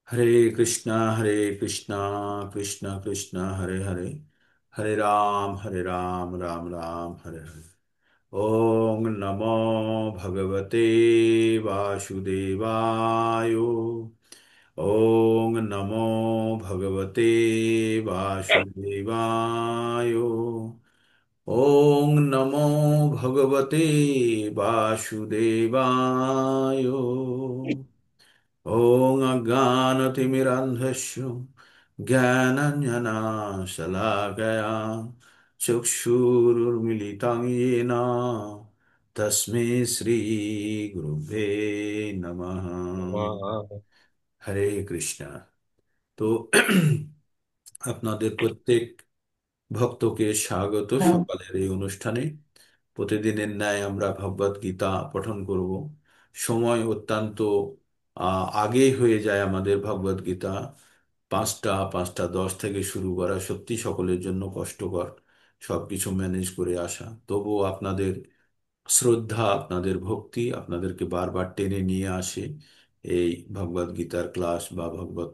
हरे कृष्णा कृष्ण कृष्ण हरे हरे, हरे राम राम राम हरे हरे। ओम नमो भगवते वासुदेवाय। ओम नमो भगवते वासुदेवाय। ओम नमो भगवते वासुदेवाय। ॐ अज्ञानतिमिरान्धस्य ज्ञानाञ्जनाशलाकया चक्षुरुन्मिलितं येन तस्मै श्रीगुरुवे नमः। वाह। হরে কৃষ্ণ। তো আপনাদের প্রত্যেক ভক্তকে স্বাগত সকালের এই অনুষ্ঠানে। প্রতিদিনের ন্যায় আমরা ভগবদ গীতা পঠন করব। সময় অত্যন্ত আগেই হয়ে যায় আমাদের ভগবদ গীতা। 5টা 5টা 10 থেকে শুরু করা সত্যি সকলের জন্য কষ্টকর, সবকিছু ম্যানেজ করে আসা। তবুও আপনাদের শ্রদ্ধা, আপনাদের ভক্তি আপনাদেরকে বারবার টেনে নিয়ে আসে এই ভগবদ গীতার ক্লাস বা ভগবত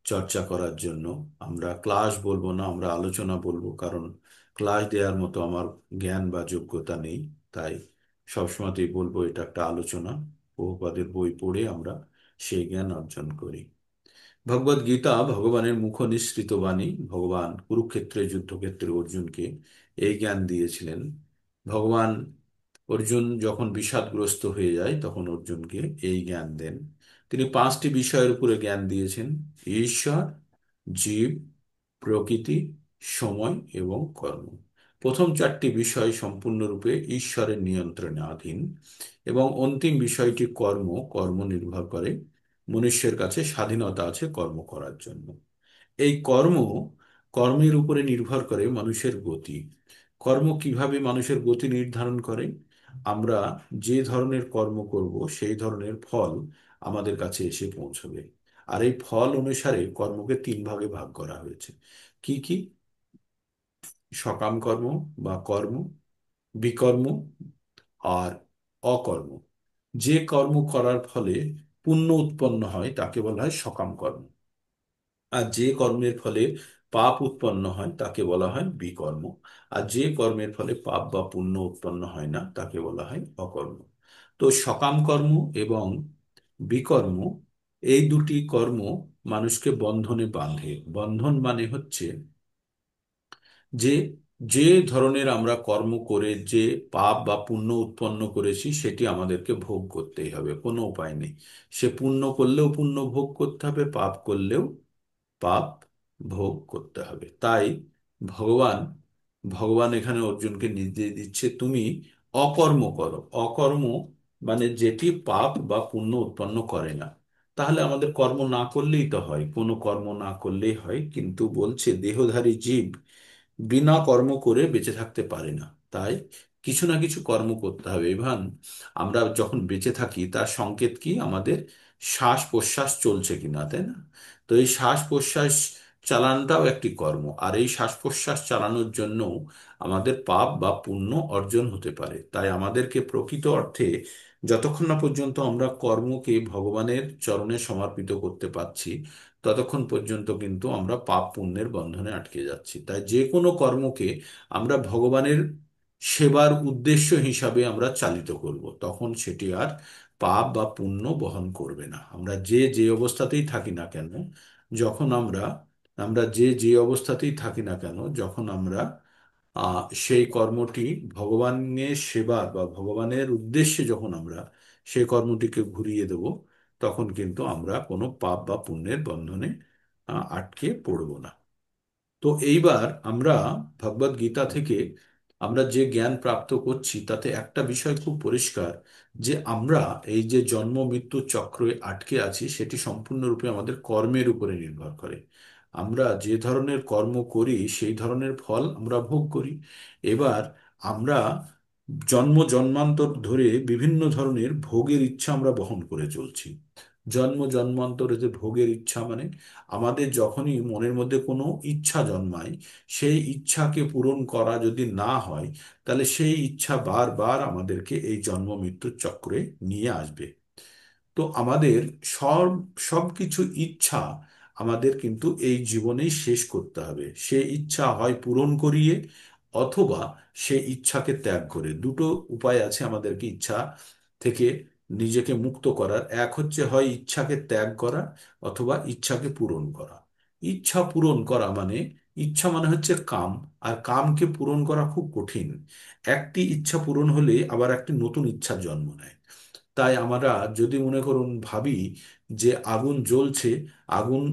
চর্চা করার জন্য। আমরা ক্লাস বলবো না, আমরা আলোচনা বলবো, কারণ ক্লাস দেওয়ার মতো আমার জ্ঞান বা যোগ্যতা নেই। তাই সবসময়তেই বলবো এটা একটা আলোচনা। বহুপাদের বই পড়ে আমরা সেই জ্ঞান অর্জন করি। ভগবদ গীতা ভগবানের মুখ নিঃসৃত বাণী। ভগবান কুরুক্ষেত্রে যুদ্ধক্ষেত্রে অর্জুনকে এই জ্ঞান দিয়েছিলেন। ভগবান অর্জুন যখন বিষাদগ্রস্ত হয়ে যায় তখন অর্জুনকে এই জ্ঞান দেন। তিনি 5টি বিষয়ের উপরে জ্ঞান দিয়েছেন: ঈশ্বর, জীব, প্রকৃতি, সময় এবং কর্ম। প্রথম 4টি বিষয় সম্পূর্ণরূপে ঈশ্বরের নিয়ন্ত্রণাধীন এবং অন্তিম বিষয়টি কর্ম। কর্ম নির্ভর করে, মনুষ্যের কাছে স্বাধীনতা আছে কর্ম করার জন্য। এই কর্মের উপরে নির্ভর করে মানুষের গতি। কর্ম কিভাবে মানুষের গতি নির্ধারণ করে? আমরা যে ধরনের কর্ম করব সেই ধরনের ফল আমাদের কাছে এসে পৌঁছবে। আর এই ফল অনুসারে কর্মকে 3 ভাগে ভাগ করা হয়েছে। কি কি? সকাম কর্ম বা কর্ম, বিকর্ম আর অকর্ম। যে কর্ম করার ফলে পুণ্য উৎপন্ন হয় তাকে বলা হয় সকাম কর্ম। আর যে কর্মের ফলে পাপ উৎপন্ন হয় তাকে বলা হয় বিকর্ম। আর যে কর্মের ফলে পাপ বা পুণ্য উৎপন্ন হয় না তাকে বলা হয় অকর্ম। তো সকাম কর্ম এবং বিকর্ম, এই দুটি কর্ম মানুষকে বন্ধনে বাঁধে। বন্ধন মানে হচ্ছে যে যে ধরনের আমরা কর্ম করে যে পাপ বা পুণ্য উৎপন্ন করেছি সেটি আমাদেরকে ভোগ করতেই হবে, কোনো উপায় নেই। সে পুণ্য করলেও পুণ্য ভোগ করতে হবে, পাপ করলেও পাপ ভোগ করতে হবে। তাই ভগবান ভগবান এখানে অর্জুনকে নির্দেশ দিচ্ছে, তুমি অকর্ম করো। অকর্ম মানে যেটি পাপ বা পুণ্য উৎপন্ন করে না। তাহলে আমাদের কর্ম না করলেই তো হয়, কোনো কর্ম না করলেই হয়, কিন্তু বলছে দেহধারী জীব বিনা কর্ম করে বেঁচে থাকতে পারে না। তাই কিছু না কিছু কর্ম করতে হবে। ইভান আমরা যখন বেঁচে থাকি তার সংকেত কি? আমাদের শ্বাস প্রশ্বাস চলছে কিনা, তাই না? তো এই শ্বাস প্রশ্বাস চালানোটাও একটি কর্ম। আর এই শ্বাস প্রশ্বাস চালানোর জন্য আমাদের পাপ বা পুণ্য অর্জন হতে পারে। তাই আমাদেরকে প্রকৃত অর্থে যতক্ষণ না পর্যন্ত আমরা কর্মকে ভগবানের চরণে সমর্পিত করতে পারছি ততক্ষণ পর্যন্ত কিন্তু আমরা পাপ পুণ্যের বন্ধনে আটকে যাচ্ছি। তাই যে কোনো কর্মকে আমরা ভগবানের সেবার উদ্দেশ্য হিসাবে আমরা চালিত করব, তখন সেটি আর পাপ বা পুণ্য বহন করবে না। আমরা যে যে অবস্থাতেই থাকি না কেন, যখন আমরা আমরা যে যে অবস্থাতেই থাকি না কেন, যখন আমরা সেই কর্মটি ভগবানের সেবা বা ভগবানের উদ্দেশ্যে যখন আমরা সেই কর্মটিকে ঘুরিয়ে দেব, তখন কিন্তু আমরা কোনো পাপ বা পুণ্যের বন্ধনে আটকে পড়ব না। তো এইবার আমরা ভগবদ গীতা থেকে আমরা যে জ্ঞান প্রাপ্ত করছি তাতে একটা বিষয় খুব পরিষ্কার, যে আমরা এই যে জন্ম মৃত্যু চক্রে আটকে আছি সেটি সম্পূর্ণরূপে আমাদের কর্মের উপরে নির্ভর করে। আমরা যে ধরনের কর্ম করি সেই ধরনের ফল আমরা ভোগ করি। এবার আমরা জন্ম জন্মান্তর ধরে বিভিন্ন ধরনের ভোগের ইচ্ছা আমরা বহন করে চলছি। জন্ম জন্মান্তরে যে ভোগের ইচ্ছা মানে আমাদের যখনই মনের মধ্যে কোনো ইচ্ছা জন্মায়, সেই ইচ্ছাকে পূরণ করা যদি না হয় তাহলে সেই ইচ্ছা বারবার আমাদেরকে এই জন্ম মৃত্যুর চক্রে নিয়ে আসবে। তো আমাদের সব সব কিছু ইচ্ছা আমাদের কিন্তু এই জীবনেই শেষ করতে হবে। সে ইচ্ছা হয় পূরণ করিয়ে, অথবা সে ইচ্ছাকে ত্যাগ করে। দুটো উপায় আছে আমাদেরকে ইচ্ছা থেকে নিজেকে মুক্ত করার। এক হচ্ছে হয় ইচ্ছাকে ত্যাগ করা, অথবা ইচ্ছাকে পূরণ করা। ইচ্ছা পূরণ করা মানে, ইচ্ছা মানে হচ্ছে কাম, আর কামকে পূরণ করা খুব কঠিন। একটি ইচ্ছা পূরণ হলে আবার একটি নতুন ইচ্ছার জন্ম নেয়। তাই আমরা যদি মনে করুন ভাবি যে আগুন জ্বলছে, আগুন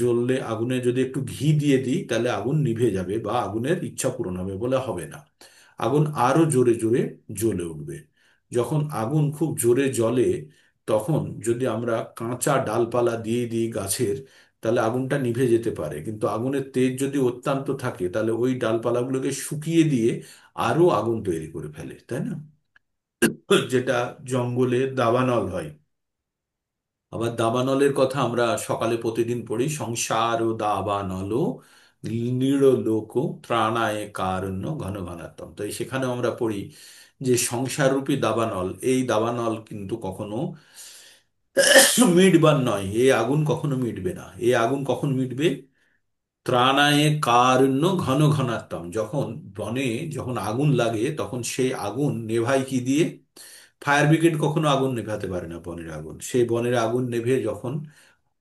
জ্বললে আগুনে যদি একটু ঘি দিয়ে দিই তাহলে আগুন নিভে যাবে বা আগুনের ইচ্ছা পূরণ হবে, বলে হবে না। আগুন আরো জোরে জোরে জ্বলে উঠবে। যখন আগুন খুব জোরে জ্বলে, তখন যদি আমরা কাঁচা ডালপালা দিয়ে দিই গাছের, তাহলে আগুনটা নিভে যেতে পারে। কিন্তু আগুনের তেজ যদি অত্যন্ত থাকে, তাহলে ওই ডালপালাগুলোকে শুকিয়ে দিয়ে আরো আগুন তৈরি করে ফেলে, তাই না? যেটা জঙ্গলে দাবানল হয়। আবার দাবানলের কথা আমরা সকালে প্রতিদিন পড়ি, সংসার ও দাবানল নীড় লোক ত্রাণায় কারণ্য ঘন ঘনাত্তম। তো এই সেখানেও আমরা পড়ি যে সংসার রূপী দাবানল, এই দাবানল কিন্তু কখনো মিটবার নয়। এই আগুন কখনো মিটবে না। এই আগুন কখন মিটবে? ত্রাণায় কারণ্য ঘন ঘনাত্তম। যখন বনে যখন আগুন লাগে, তখন সেই আগুন নেভায় কি দিয়ে? ফায়ার ব্রিগেড কখনো আগুন নেভাতে পারে না বনের আগুন। সেই বনের আগুন নেভে যখন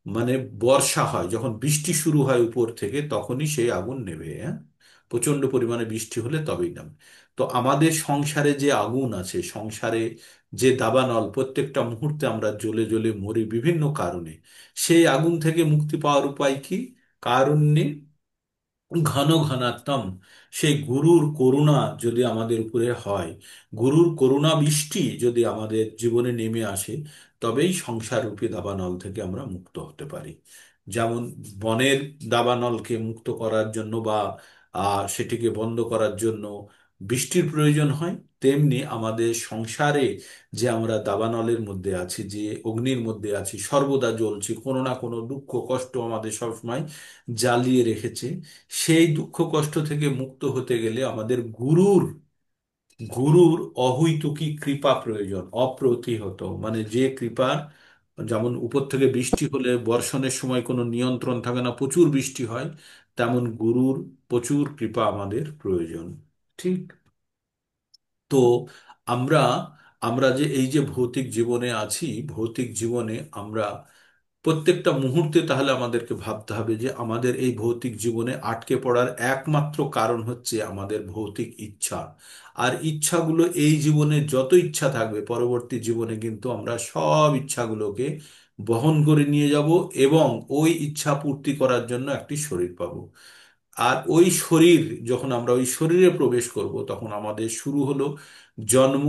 মানে বর্ষা হয়, যখন বৃষ্টি শুরু হয় উপর থেকে, তখনই সেই আগুন নেভে। হ্যাঁ, প্রচন্ড পরিমাণে বৃষ্টি হলে তবেই নামে। তো আমাদের সংসারে যে আগুন আছে, সংসারে যে দাবানল, প্রত্যেকটা মুহূর্তে আমরা জ্বলে জ্বলে মরি বিভিন্ন কারণে। সেই আগুন থেকে মুক্তি পাওয়ার উপায় কি? কারুণ্যে ঘন ঘনাত্তম। সেই গুরুর করুণা যদি আমাদের উপরে হয়, গুরুর করুণা বৃষ্টি যদি আমাদের জীবনে নেমে আসে, তবেই সংসার রূপী দাবানল থেকে আমরা মুক্ত হতে পারি। যেমন বনের দাবানলকে মুক্ত করার জন্য বা সেটিকে বন্ধ করার জন্য বৃষ্টির প্রয়োজন হয়, তেমনি আমাদের সংসারে যে আমরা দাবানলের মধ্যে আছি, যে অগ্নির মধ্যে আছি, সর্বদা জ্বলছি, কোনো না কোনো দুঃখ কষ্ট আমাদের সবসময় জ্বালিয়ে রেখেছে। সেই দুঃখ কষ্ট থেকে মুক্ত হতে গেলে আমাদের গুরুর গুরুর অহৈতুকী কৃপা প্রয়োজন, অপ্রতিহত। মানে যে কৃপা, যেমন উপর থেকে বৃষ্টি হলে বর্ষণের সময় কোনো নিয়ন্ত্রণ থাকে না, প্রচুর বৃষ্টি হয়, তেমন গুরুর প্রচুর কৃপা আমাদের প্রয়োজন। ঠিক। তো আমরা আমরা যে এই যে ভৌতিক জীবনে আছি, ভৌতিক জীবনে আমরা প্রত্যেকটা মুহূর্তে তাহলে আমাদেরকে ভাবতে হবে যে আমাদের এই ভৌতিক জীবনে আটকে পড়ার একমাত্র কারণ হচ্ছে আমাদের ভৌতিক ইচ্ছা। আর ইচ্ছাগুলো এই জীবনে যত ইচ্ছা থাকবে, পরবর্তী জীবনে কিন্তু আমরা সব ইচ্ছাগুলোকে বহন করে নিয়ে যাব, এবং ওই ইচ্ছা পূর্তি করার জন্য একটি শরীর পাবো। আর ওই শরীর, যখন আমরা ওই শরীরে প্রবেশ করব, তখন আমাদের শুরু হলো জন্ম,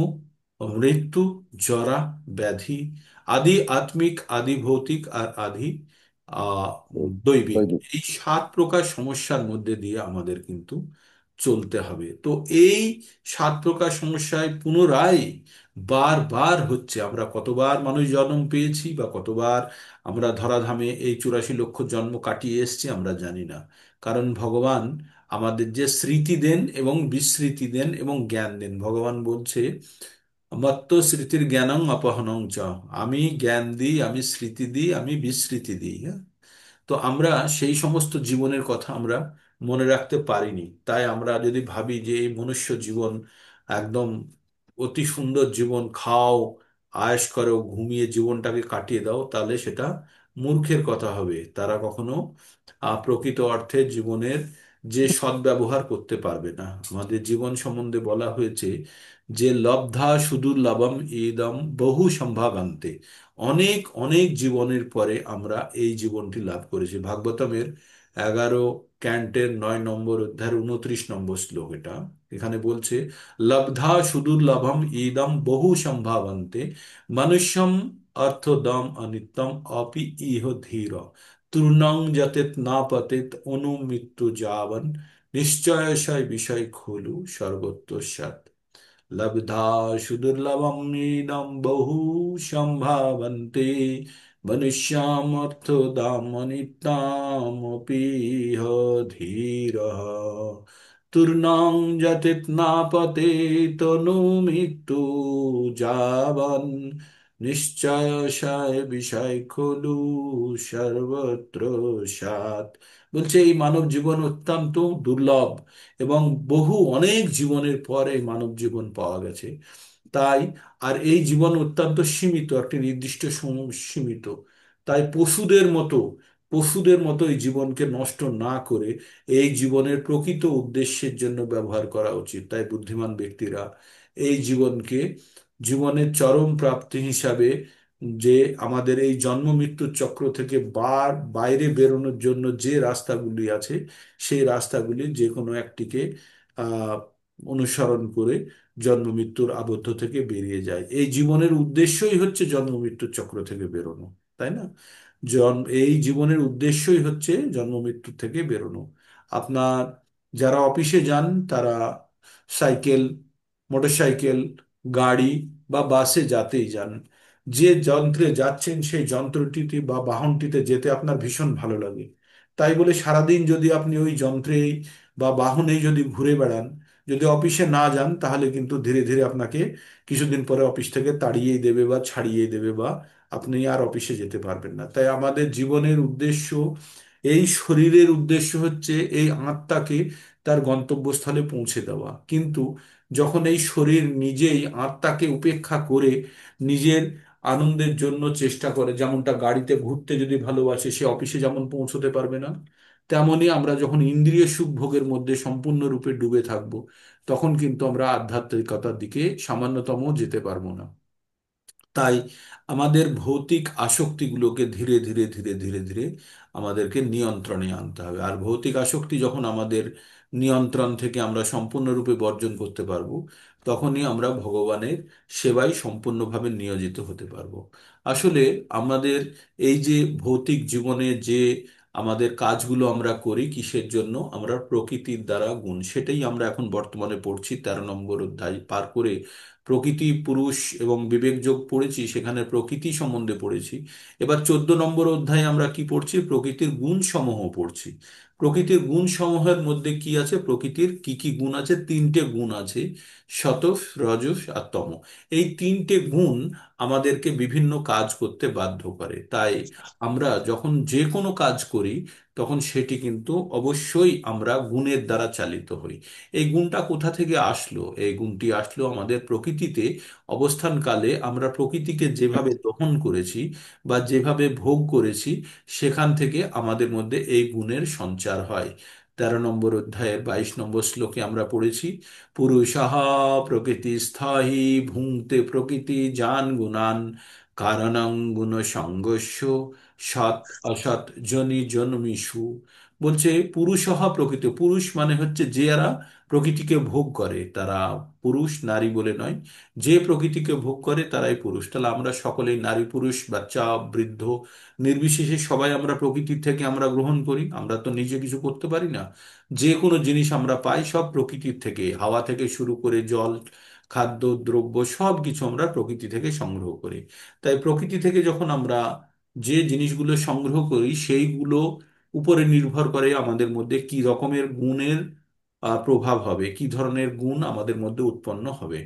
মৃত্যু, জরা, ব্যাধি, আদি আত্মিক, আদি ভৌতিক, আর আদি আহ দৈবিক। দৈবিক। এই 7 প্রকার সমস্যার মধ্যে দিয়ে আমাদের কিন্তু চলতে হবে। তো এই 7 প্রকার সমস্যায় পুনরায় বারবার হচ্ছে। আমরা কতবার মানুষ জন্ম পেয়েছি, বা কতবার আমরা ধরাধামে এই 84 লক্ষ জন্ম কাটিয়ে এসেছি আমরা জানি না। কারণ ভগবান আমাদের যে স্মৃতি দেন এবং বিস্মৃতি দেন এবং জ্ঞান দেন, ভগবান বলছে মত্ত স্মৃতির জ্ঞানং অপহনং চ। আমি জ্ঞান দিই, আমি স্মৃতি দিই, আমি বিস্মৃতি দিই। হ্যাঁ? তো আমরা সেই সমস্ত জীবনের কথা আমরা মনে রাখতে পারিনি। তাই আমরা যদি ভাবি যে এই মনুষ্য জীবন একদম অতি সুন্দর জীবন, খাও, আয়েশ করো, ঘুমিয়ে জীবনটাকে কাটিয়ে দাও, তাহলে সেটা মূর্খের কথা হবে। তারা কখনো প্রকৃত অর্থে জীবনের যে সদ্ব্যবহার করতে পারবে না। আমাদের জীবন সম্বন্ধে বলা হয়েছে যে লব্ধা সুদুর্লভম ইদম বহু সম্ভাবান্তে। অনেক অনেক জীবনের পরে আমরা এই জীবনটি লাভ করেছি। ভাগবতমের 11 ক্যান্টের 9 নম্বর অধ্যায়ের 29 নম্বর শ্লোক এটা। এখানে বলছে লব্ধা সুদুর্লভম ইদম বহু সম্ভাবন্তে মনুষ্যম অর্থদম অনিত্যম অপি ইহ ধীর তৃণং যতেত না পতেত অনুমৃত্যু যাবন নিশ্চয়শয় বিষয় খলু সর্বত্র সৎ। लब्धा सुदुर्लभमिदं बहु सम्भावन्ते मनुष्यामर्थदामनितामपि ह धीरः तूर्णं जटितनापते तनु मृत्यु जावन् নিশ্চয় বিষয় খলু সর্বত্র সাত। বলছে এই মানব জীবন অত্যন্ত দুর্লভ, এবং অনেক জীবনের পরে মানব জীবন পাওয়া গেছে। তাই আর এই জীবন অত্যন্ত সীমিত, একটি নির্দিষ্ট সীমিত। তাই পশুদের মতো এই জীবনকে নষ্ট না করে এই জীবনের প্রকৃত উদ্দেশ্যের জন্য ব্যবহার করা উচিত। তাই বুদ্ধিমান ব্যক্তিরা এই জীবনের চরম প্রাপ্তি হিসাবে, যে আমাদের এই জন্ম মৃত্যুর চক্র থেকে বাইরে বেরোনোর জন্য যে রাস্তাগুলি আছে, সেই রাস্তাগুলি যে কোনো একটিকে আহ অনুসরণ করে জন্ম মৃত্যুর আবদ্ধ থেকে বেরিয়ে যায়। এই জীবনের উদ্দেশ্যই হচ্ছে জন্ম মৃত্যুর চক্র থেকে বেরোনো, তাই না? এই জীবনের উদ্দেশ্যই হচ্ছে জন্ম মৃত্যু থেকে বেরোনো। আপনার যারা অফিসে যান তারা সাইকেল, মোটরসাইকেল, গাড়ি বা বাসে যাতেই যান, যে যন্ত্রে যাচ্ছেন সেই যন্ত্রটিতে বা বাহনটিতে যেতে আপনার ভীষণ ভালো লাগে। তাই বলে সারাদিন যদি আপনি ওই যন্ত্রেই বা বাহনেই যদি ঘুরে বেড়ান, যদি অফিসে না যান, তাহলে কিন্তু ধীরে ধীরে আপনাকে কিছুদিন পরে অফিস থেকে তাড়িয়ে দেবে বা ছাড়িয়ে দেবে, বা আপনি আর অফিসে যেতে পারবেন না। তাই আমাদের জীবনের উদ্দেশ্য, এই শরীরের উদ্দেশ্য হচ্ছে এই আত্মাকে তার গন্তব্যস্থলে পৌঁছে দেওয়া। কিন্তু যখন এই শরীর নিজেই আত্মাকে উপেক্ষা করে নিজের আনন্দের জন্য চেষ্টা করে, যেমনটা গাড়িতে ঘুরতে যদি ভালোবাসে সে অফিসে যেমন পৌঁছতে পারবে না, তেমনি আমরা যখন ইন্দ্রিয় সুখ ভোগের মধ্যে সম্পূর্ণরূপে ডুবে থাকব, তখন কিন্তু আমরা আধ্যাত্মিকতার দিকে সামান্যতম যেতে পারবো না। তাই আমাদের ভৌতিক আসক্তিগুলোকে ধীরে ধীরে ধীরে ধীরে ধীরে আমাদেরকে নিয়ন্ত্রণে আনতে হবে। আর ভৌতিক আসক্তি যখন আমাদের নিয়ন্ত্রণ থেকে আমরা সম্পূর্ণরূপে বর্জন করতে পারবো, তখনই আমরা ভগবানের সেবায় সম্পূর্ণভাবে নিয়োজিত হতে পারবো। আসলে আমাদের এই যে ভৌতিক জীবনে যে আমাদের কাজগুলো আমরা করি কিসের জন্য, আমরা প্রকৃতির দ্বারা গুণ, সেটাই আমরা এখন বর্তমানে পড়ছি 13 নম্বর অধ্যায় পার করে। প্রকৃতি, পুরুষ এবং বিবেকযোগ পড়েছি, সেখানে প্রকৃতি সম্বন্ধে পড়েছি। এবার 14 নম্বর অধ্যায়ে আমরা কি পড়ছি? প্রকৃতির গুণ সমূহ পড়ছি। প্রকৃতির গুণ সমূহের মধ্যে কি আছে, প্রকৃতির কি কি গুণ আছে? তিনটে গুণ আছে, সতোষ, রজস আর তম। এই তিনটে গুণ আমাদেরকে বিভিন্ন কাজ করতে বাধ্য করে। তাই আমরা যখন যে কোনো কাজ করি, তখন সেটি কিন্তু অবশ্যই আমরা গুণের দ্বারা চালিত হই। এই গুণটা কোথা থেকে আসলো? এই গুণটি আসলো আমাদের প্রকৃতিতে অবস্থানকালে আমরা প্রকৃতিকে যেভাবে দহন করেছি বা যেভাবে ভোগ করেছি, সেখান থেকে আমাদের মধ্যে এই গুণের সঞ্চার হয়। 13 নম্বর অধ্যায়ের 22 নম্বর শ্লোকে আমরা পড়েছি, পুরুষাহ প্রকৃতি স্থায়ী ভুঙ্ক্তে প্রকৃতি জান গুণান কারণং গুণ সংগস্য সৎ অসৎ জনি জন্মিষু। বলছে পুরুষহ প্রকৃতি, পুরুষ মানে হচ্ছে যারা প্রকৃতিকে ভোগ করে তারা পুরুষ, নারী বলে নয়। যে প্রকৃতিকে ভোগ করে তারাই পুরুষ। তাহলে আমরা সকলেই নারী পুরুষ বাচ্চা বৃদ্ধ নির্বিশেষে সবাই আমরা প্রকৃতির থেকে আমরা গ্রহণ করি। আমরা তো নিজে কিছু করতে পারি না। যে কোনো জিনিস আমরা পাই সব প্রকৃতির থেকে, হাওয়া থেকে শুরু করে জল, খাদ্য দ্রব্য সব কিছু আমরা প্রকৃতি থেকে সংগ্রহ করি। তাই প্রকৃতি থেকে যখন আমরা যে জিনিসগুলো সংগ্রহ করি, সেইগুলো উপরে নির্ভর করে আমাদের মধ্যে কি রকমের গুণের প্রভাব হবে, কি ধরনের গুণ আমাদের মধ্যে উৎপন্ন হবে।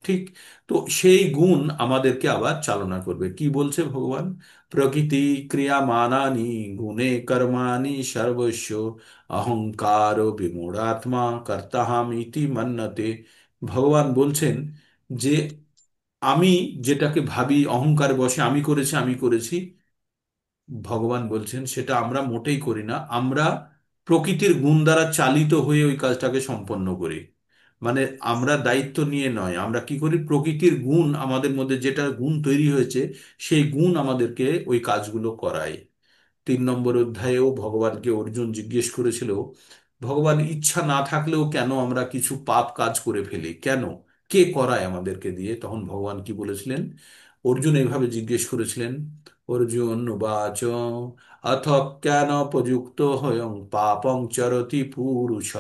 ঠিক। তো সেই গুণ আমাদেরকে আবার চালনা করবে। কি বলছে ভগবান? প্রকৃতি ক্রিয়ামানানি গুণে কর্মাণি সর্বস্ব অহংকার বিমূঢ়াত্মা কর্তাহাম ইতি মন্যতে। ভগবান বলছেন যে আমি যেটাকে ভাবি অহংকার বশে আমি করেছি আমি করেছি, ভগবান বলছেন সেটা আমরা মোটেই করি না। আমরা প্রকৃতির গুণ দ্বারা চালিত হয়ে ওই কাজটাকে সম্পন্ন করি। মানে আমরা দায়িত্ব নিয়ে নয়, আমরা কি করি, প্রকৃতির গুণ আমাদের মধ্যে যেটা গুণ তৈরি হয়েছে, সেই গুণ আমাদেরকে ওই কাজগুলো করায়। 3 নম্বর অধ্যায়েও ভগবানকে অর্জুন জিজ্ঞেস করেছিল, ভগবান ইচ্ছা না থাকলেও কেন আমরা কিছু পাপ কাজ করে ফেলি, কেন, কে করায় আমাদেরকে দিয়ে? তখন ভগবান কি বলেছিলেন? অর্জুন এইভাবে জিজ্ঞেস করেছিলেন, অর্জুন উবাচ অথ কেন প্রযুক্ত হয়ং পাপং চরতি পুরুষ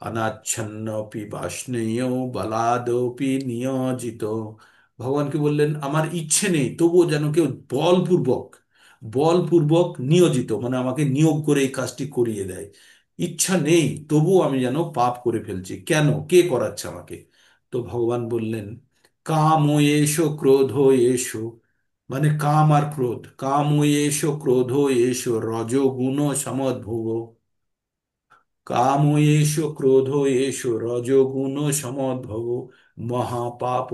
অনাচ্ছন্নপি বাষ্ণেয় বলাদপি নিয়োজিত। ভগবান কি বললেন? আমার ইচ্ছে নেই তবুও যেন কেউ বলপূর্বক নিয়োজিত, মানে আমাকে নিয়োগ করে এই কাজটি করিয়ে দেয়। ইচ্ছা নেই তবুও আমি যেন পাপ করে ফেলছি, কেন, কে করাচ্ছে আমাকে? তো ভগবান বললেন কাম এষো ক্রোধ এষো, মানে কাম আর ক্রোধ, কাম এষো ক্রোধ এষো রজগুণ সমদ্ভুব, কাম এষো ক্রোধ এষো রজগুণ সমদ্ভব, মহাপাপ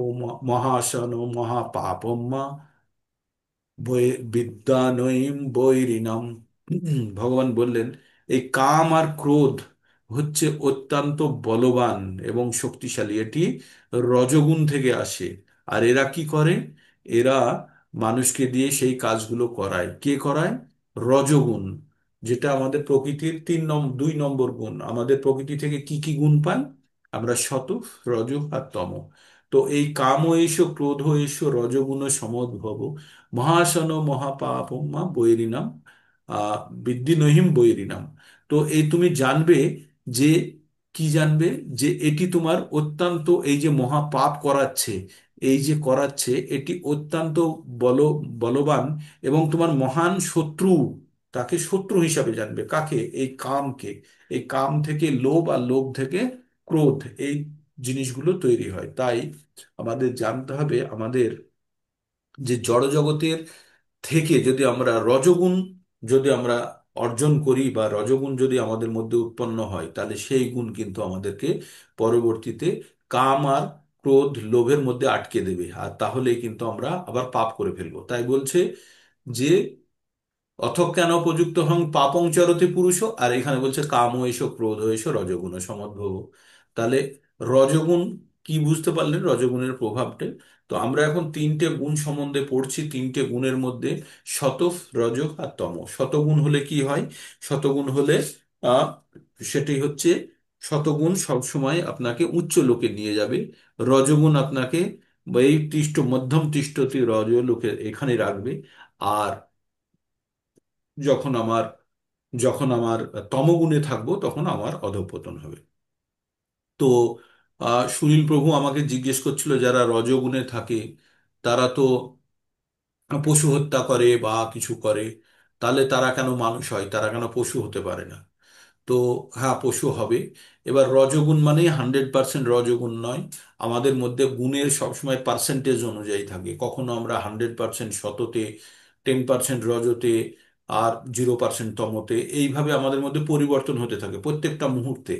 মহাশন মহাপাপম্মা বিদ্যানয়ীম বৈরিণাম। ভগবান বললেন এই কাম আর ক্রোধ হচ্ছে অত্যন্ত বলবান এবং শক্তিশালী, এটি রজগুণ থেকে আসে। আর এরা কি করে? এরা মানুষকে দিয়ে সেই কাজগুলো করায়। কে করায়? রজগুণ, যেটা আমাদের প্রকৃতির 2 নম্বর গুণ। আমাদের প্রকৃতি থেকে কি কি গুণ পাই আমরা? সত, রজ আর তম। তো এই কাম এষ ক্রোধ এষ রজগুণ সমদ্ভব, মহাশন মহাপাপম্মা বৈরিনাম, আহ বিদ্ধি নহিম বৈরিনাম। তো এই তুমি জানবে যে, কি জানবে? যে এটি তোমার অত্যন্ত, এই যে মহাপাপ করাচ্ছে, এই যে করাচ্ছে এটি অত্যন্ত বল বলবান এবং তোমার মহান শত্রু। তাকে শত্রু হিসাবে জানবে। কাকে? এই কামকে। এই কাম থেকে লোভ, আর লোভ থেকে ক্রোধ, এই জিনিসগুলো তৈরি হয়। তাই আমাদের জানতে হবে, আমাদের যে জড় জগতের থেকে যদি আমরা রজগুণ যদি আমরা অর্জন করি, বা রজগুণ যদি আমাদের মধ্যে উৎপন্ন হয়, তাহলে সেই গুণ কিন্তু আমাদেরকে পরবর্তীতে কাম আর ক্রোধ লোভের মধ্যে আটকে দেবে। আর তাহলেই কিন্তু আমরা আবার পাপ করে ফেলবো। তাই বলছে যে অথ কেন উপযুক্ত হং পাপং চরতে পুরুষ, আর এখানে বলছে কাম এসো ক্রোধ এসো রজগুণ সমদ্ভব। তাহলে রজগুণ কি বুঝতে পারলেন? রজগুণের প্রভাবটা। তো আমরা এখন 3টে গুণ সম্বন্ধে পড়ছি। 3টে গুণের মধ্যে সত, রজ আর তম। শতগুণ হলে কি হয়? শতগুণ হলে আহ সেটি হচ্ছে, শতগুণ সবসময় আপনাকে উচ্চ লোকে নিয়ে যাবে। রজগুণ আপনাকে এই মধ্যম তিষ্ঠতি রজ লোকে এখানে রাখবে। আর যখন আমার যখন আমার তমগুণে থাকবো, তখন আমার অধঃপতন হবে। তো সুনীল প্রভু আমাকে জিজ্ঞেস করছিল, যারা রজগুণে থাকে তারা তো পশু হত্যা করে বা কিছু করে, তাহলে তারা কেন মানুষ হয়, তারা কেন পশু হতে পারে না? তো হ্যাঁ, পশু হবে। এবার রজগুণ মানে 100% রজগুণ নয়। আমাদের মধ্যে গুণের সবসময় পার্সেন্টেজ অনুযায়ী থাকে। কখনো আমরা 100% সততে, 10% রজতে, আর 0% তমতে, এইভাবে আমাদের মধ্যে পরিবর্তন হতে থাকে প্রত্যেকটা মুহূর্তে।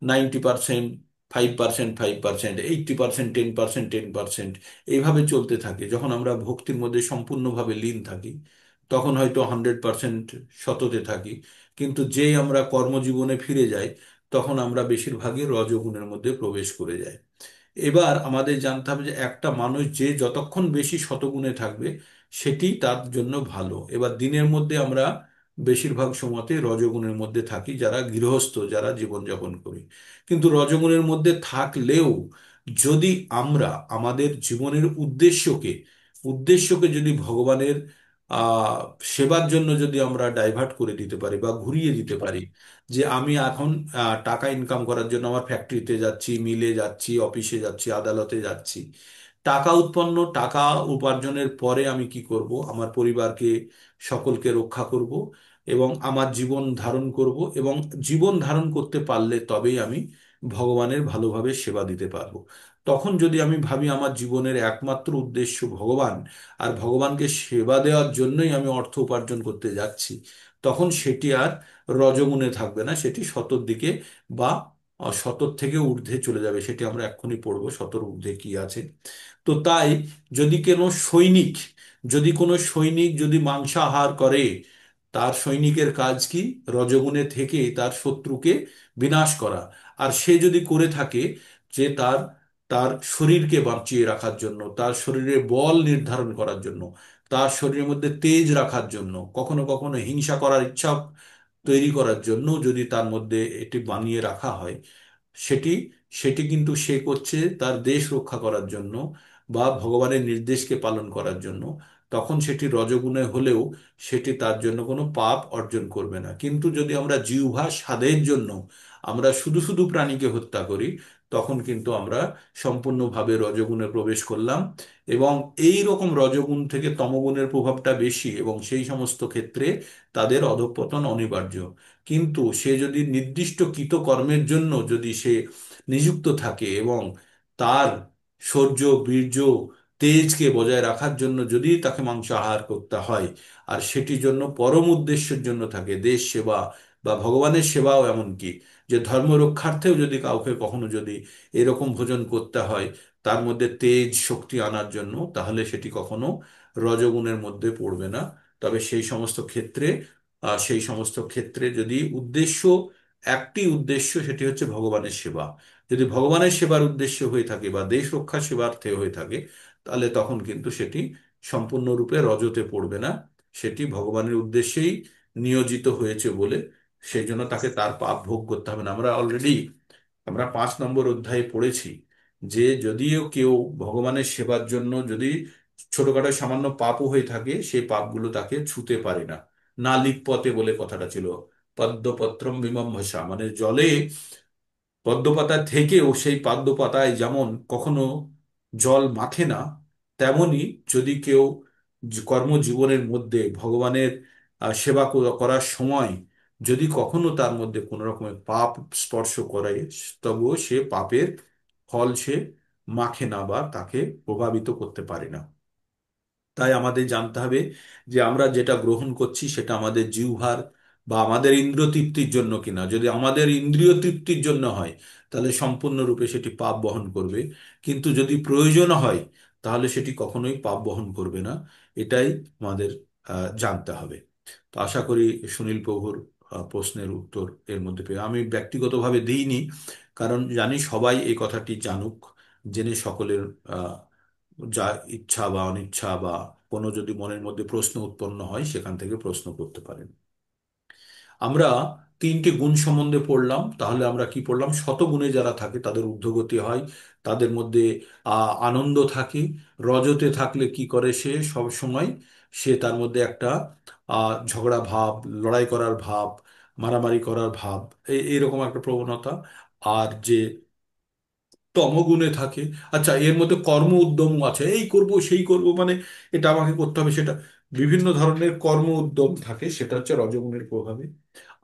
90%, 5%, 5%, 80%, 10%, 10%, এইভাবে চলতে থাকে। যখন আমরা ভক্তির মধ্যে সম্পূর্ণভাবে লীন থাকি, তখন হয়তো 100% সততে থাকি। কিন্তু যেই আমরা কর্মজীবনে ফিরে যাই, তখন আমরা বেশিরভাগই রজগুণের মধ্যে প্রবেশ করে যাই। এবার আমাদের জানতে হবে যে একটা মানুষ যে যতক্ষণ বেশি শতগুণে থাকবে, সেটি তার জন্য ভালো। এবার দিনের মধ্যে আমরা বেশিরভাগ সময়তে রজগুণের মধ্যে থাকি, যারা গৃহস্থ, যারা জীবনযাপন করি। কিন্তু রজগুণের মধ্যে থাকলেও যদি আমরা আমাদের জীবনের উদ্দেশ্যকে যদি ভগবানের আহ সেবার জন্য যদি আমরা ডাইভার্ট করে দিতে পারি বা ঘুরিয়ে দিতে পারি, যে আমি এখন টাকা ইনকাম করার জন্য আমার ফ্যাক্টরিতে যাচ্ছি, মিলে যাচ্ছি, অফিসে যাচ্ছি, আদালতে যাচ্ছি, টাকা উপার্জনের পরে আমি কি করব? আমার পরিবারকে, সকলকে রক্ষা করব এবং আমার জীবন ধারণ করব। এবং জীবন ধারণ করতে পারলে তবেই আমি ভগবানের ভালোভাবে সেবা দিতে পারবো। তখন যদি আমি ভাবি আমার জীবনের একমাত্র উদ্দেশ্য ভগবান, আর ভগবানকে সেবা দেওয়ার জন্যই আমি অর্থ উপার্জন করতে যাচ্ছি, তখন সেটি আর রজগুণে থাকবে না, সেটি শতর দিকে বা শতর থেকে ঊর্ধ্বে চলে যাবে। সেটি আমরা এক্ষুনি পড়বো, শতর ঊর্ধ্বে কি আছে। তো তাই যদি কোনো সৈনিক যদি মাংসাহার করে, তার সৈনিকের কাজ কি? রজগুণে থেকে তার শত্রুকে বিনাশ করা। আর সে যদি করে থাকে যে তার তার শরীরকে বাঁচিয়ে রাখার জন্য, তার শরীরে বল নির্ধারণ করার জন্য, তার শরীরের মধ্যে তেজ রাখার জন্য, কখনো কখনো হিংসা করার ইচ্ছা তৈরি করার জন্য যদি তার মধ্যে এটি বানিয়ে রাখা হয়, সেটি সেটি কিন্তু সে করছে তার দেশ রক্ষা করার জন্য বা ভগবানের নির্দেশকে পালন করার জন্য। তখন সেটি রজগুণে হলেও সেটি তার জন্য কোনো পাপ অর্জন করবে না। কিন্তু যদি আমরা জিহ্বা স্বাদের জন্য আমরা শুধু শুধু প্রাণীকে হত্যা করি, তখন কিন্তু আমরা সম্পূর্ণভাবে রজগুণে প্রবেশ করলাম। এবং এই রকম রজগুণ থেকে তমগুণের প্রভাবটা বেশি, এবং সেই সমস্ত ক্ষেত্রে তাদের অধঃপতন অনিবার্য। কিন্তু সে যদি নির্দিষ্ট কৃতকর্মের জন্য যদি সে নিযুক্ত থাকে এবং তার শৌর্য, বীর্য, তেজকে বজায় রাখার জন্য যদি তাকে মাংস আহার করতে হয়, আর সেটির জন্য পরম উদ্দেশ্যের জন্য থাকে দেশ সেবা বা ভগবানের সেবাও, এমনকি যে ধর্ম রক্ষার্থেও যদি কাউকে কখনো যদি এরকম ভোজন করতে হয় তার মধ্যে তেজ শক্তি আনার জন্য, তাহলে সেটি কখনো রজগুণের মধ্যে পড়বে না। তবে সেই সমস্ত ক্ষেত্রে যদি উদ্দেশ্য, একটি উদ্দেশ্য, সেটি হচ্ছে ভগবানের সেবা, যদি ভগবানের সেবার উদ্দেশ্য হয়ে থাকে বা দেশ রক্ষা সেবার্থে হয়ে থাকে, তাহলে তখন কিন্তু সেটি সম্পূর্ণরূপে রজতে পড়বে না। সেটি ভগবানের উদ্দেশ্যেই নিয়োজিত হয়েছে বলে সেই জন্য তাকে তার পাপ ভোগ করতে হবে না। আমরা 5 নম্বর অধ্যায়ে পড়েছি যে যদিও কেউ ভগবানের সেবার জন্য যদি ছোটখাটো সামান্য পাপও হয়ে থাকে, সেই পাপগুলো তাকে ছুতে পারে না। না লিপ্যতে বলে কথাটা ছিল, পদ্মপত্রম বিমম্বসা, মানে জলে পদ্মপাতা থেকেও সেই পদ্মপাতায় যেমন কখনো জল মাখে না, তেমনি যদি কেউ কর্মজীবনের মধ্যে ভগবানের সেবা করার সময় যদি কখনো তার মধ্যে কোনো রকমের পাপ স্পর্শ করে, তবুও সে পাপের ফল সে মাখে না বা তাকে প্রভাবিত করতে পারে না। তাই আমাদের জানতে হবে যে আমরা যেটা গ্রহণ করছি সেটা আমাদের জিহ্বার বা আমাদের ইন্দ্রিয় তৃপ্তির জন্য কিনা। যদি আমাদের ইন্দ্রিয় তৃপ্তির জন্য হয়, তাহলে সম্পূর্ণরূপে সেটি পাপ বহন করবে। কিন্তু যদি প্রয়োজন হয়, তাহলে সেটি কখনোই পাপ বহন করবে না। এটাই আমাদের জানতে হবে। তো আশা করি সুনীল প্রভুর প্রশ্নের উত্তর এর মধ্যে পেয়ে, আমি ব্যক্তিগতভাবে দিইনি, কারণ জানি সবাই এই কথাটি জানুক, জেনে সকলের যা ইচ্ছা বা অনিচ্ছা বা কোনো যদি মনের মধ্যে প্রশ্ন উৎপন্ন হয়, সেখান থেকে প্রশ্ন করতে পারেন। আমরা 3টে গুণ সম্বন্ধে পড়লাম, তাহলে আমরা কি পড়লাম? শতগুণে যারা থাকে তাদের ঊর্ধ্বগতি হয়, তাদের মধ্যে আনন্দ থাকে। রজতে থাকলে কি করে? সে সব সময় সে তার মধ্যে একটা ঝগড়া ভাব, লড়াই করার ভাব, মারামারি করার ভাব, এইরকম একটা প্রবণতা। আর যে তমগুণে থাকে, আচ্ছা, এর মধ্যে কর্ম উদ্যম আছে, এই করব সেই করব, মানে এটা আমাকে করতে হবে, সেটা বিভিন্ন ধরনের কর্ম উদ্যম থাকে, সেটা হচ্ছে রজগুণের প্রভাবে।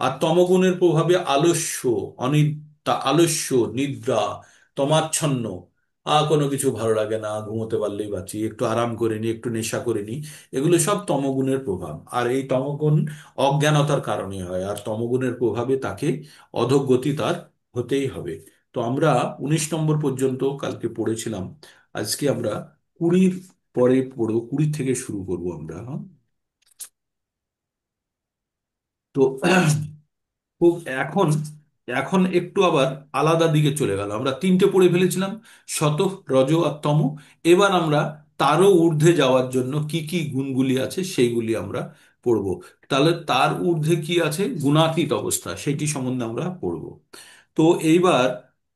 আর তমগুণের প্রভাবে আলস্য, আলস্য, নিদ্রা, তমাচ্ছন্ন, কোনো কিছু ভালো লাগে না, ঘুমোতে পারলেই বাঁচি, একটু আরাম করে নি, একটু নেশা করে নি, এগুলো সব তমগুণের প্রভাব। আর এই তমগুণ অজ্ঞানতার কারণে হয়, আর তমগুণের প্রভাবে তাকে অধোগতি তার হতেই হবে। তো আমরা 19 নম্বর পর্যন্ত কালকে পড়েছিলাম। আজকে আমরা 20 পরে পড়বো, 20 থেকে শুরু করব আমরা, হ্যাঁ? তো খুব এখন এখন একটু আবার আলাদা দিকে চলে গেল। আমরা 3টে পড়ে ফেলেছিলাম, শত, রজ আর তম। এবার আমরা তারও ঊর্ধ্বে যাওয়ার জন্য কি কি গুণগুলি আছে সেইগুলি আমরা পড়ব। তাহলে তার ঊর্ধ্বে কি আছে? গুণাতীত অবস্থা, সেটি সম্বন্ধে আমরা পড়ব। তো এইবার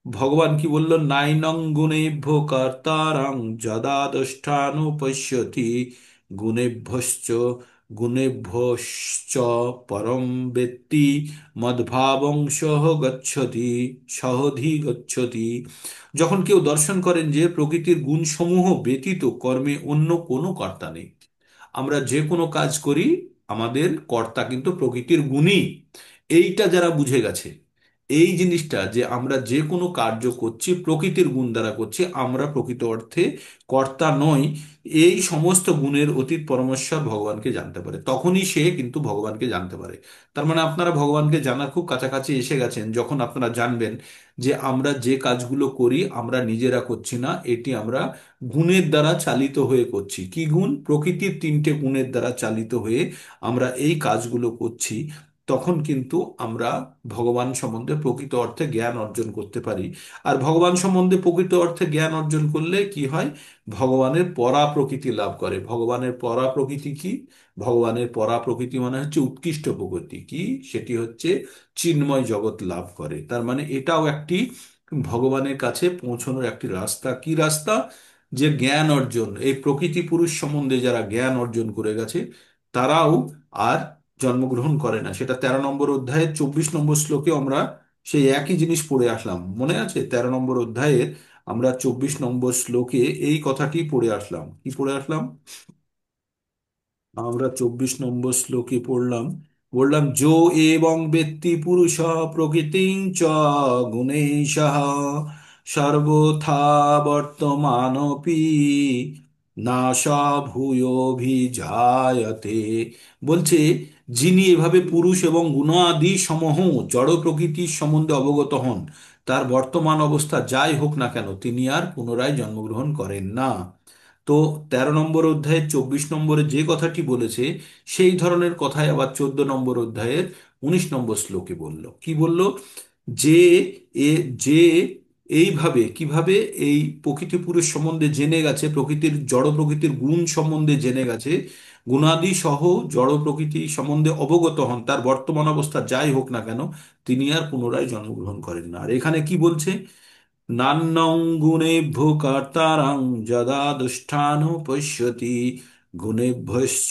ভগবান কি বলল? নাইনং গুণেভ্য কর্তারং যদাদষ্ঠানুপশ্যতি গুণেভ্যশ্চ গুণেভ্যশ্চ পরম বেত্তি মদ্ভাবং সহ গচ্ছতি সহধি গচ্ছতি। যখন কেউ দর্শন করেন যে প্রকৃতির গুণসমূহ ব্যতীত কর্মে অন্য কোনো কর্তা নেই, আমরা যে কোনো কাজ করি আমাদের কর্তা কিন্তু প্রকৃতির গুণই। এইটা যারা বুঝে গেছে, এই জিনিসটা যে আমরা যে কোনো কার্য করছি প্রকৃতির গুণ দ্বারা করছি, আমরা প্রকৃত অর্থে কর্তা নই, এই সমস্ত গুণের অতীত পরমেশ্বর ভগবানকে জানতে পারে, তখনই সে কিন্তু ভগবানকে জানতে পারে। তার মানে আপনারা ভগবানকে জানার খুব কাছাকাছি এসে গেছেন যখন আপনারা জানবেন যে আমরা যে কাজগুলো করি আমরা নিজেরা করছি না, এটি আমরা গুণের দ্বারা চালিত হয়ে করছি। কি গুণ? প্রকৃতির 3টে গুণের দ্বারা চালিত হয়ে আমরা এই কাজগুলো করছি। তখন কিন্তু আমরা ভগবান সম্বন্ধে প্রকৃত অর্থে জ্ঞান অর্জন করতে পারি। আর ভগবান সম্বন্ধে প্রকৃত অর্থে জ্ঞান অর্জন করলে কি হয়? ভগবানের পরা প্রকৃতি লাভ করে। ভগবানের পরা প্রকৃতি কি? ভগবানের পরা প্রকৃতি মানে হচ্ছে উৎকৃষ্ট প্রকৃতি কি? সেটি হচ্ছে চিন্ময় জগৎ লাভ করে। তার মানে এটাও একটি ভগবানের কাছে পৌঁছানোর একটি রাস্তা। কি রাস্তা? যে জ্ঞান অর্জন, এই প্রকৃতি পুরুষ সম্বন্ধে যারা জ্ঞান অর্জন করে গেছে তারাও আর জন্মগ্রহণ করে না। সেটা 13 নম্বর অধ্যায়ের 24 নম্বর শ্লোকে আমরা সেই একই জিনিস পড়ে আসলাম, মনে আছে? 13 নম্বর অধ্যায়ের আমরা 24 নম্বর শ্লোকে এই কথাটি পড়ে আসলাম। কি পড়ে আসলাম? আমরা 24 নম্বর শ্লোকে পড়লাম, বললাম যো এবং ব্যক্তি পুরুষ প্রকৃতিং চ গুণেশঃ সর্বথা বর্তমানপি নাশা ভূয়োভিজায়তে। বলছে, যিনি এভাবে পুরুষ এবং গুণাদি সমূহ জড় প্রকৃতির সম্বন্ধে অবগত হন, তার বর্তমান অবস্থা যাই হোক না কেন, তিনি আর পুনরায় জন্মগ্রহণ করেন না। তো 13 নম্বর অধ্যায়ের 24 নম্বরে যে কথাটি বলেছে, সেই ধরনের কথাই আবার 14 নম্বর অধ্যায়ের 19 নম্বর শ্লোকে বলল। কি বলল? যে এ যে এইভাবে কিভাবে এই প্রকৃতি পুরুষ সম্বন্ধে জেনে গেছে, প্রকৃতির জড় প্রকৃতির গুণ সম্বন্ধে জেনে গেছে, গুণাদি সহ জড় প্রকৃতি সম্বন্ধে অবগত হন, তার বর্তমান অবস্থা যাই হোক না কেন, তিনি আর পুনরায় জন্মগ্রহণ করেন না। আর এখানে কি বলছে? নান্যং গুণেভ্যো কর্তারং যদা দুষ্টানু পশ্যতি গুণেভ্যশ্চ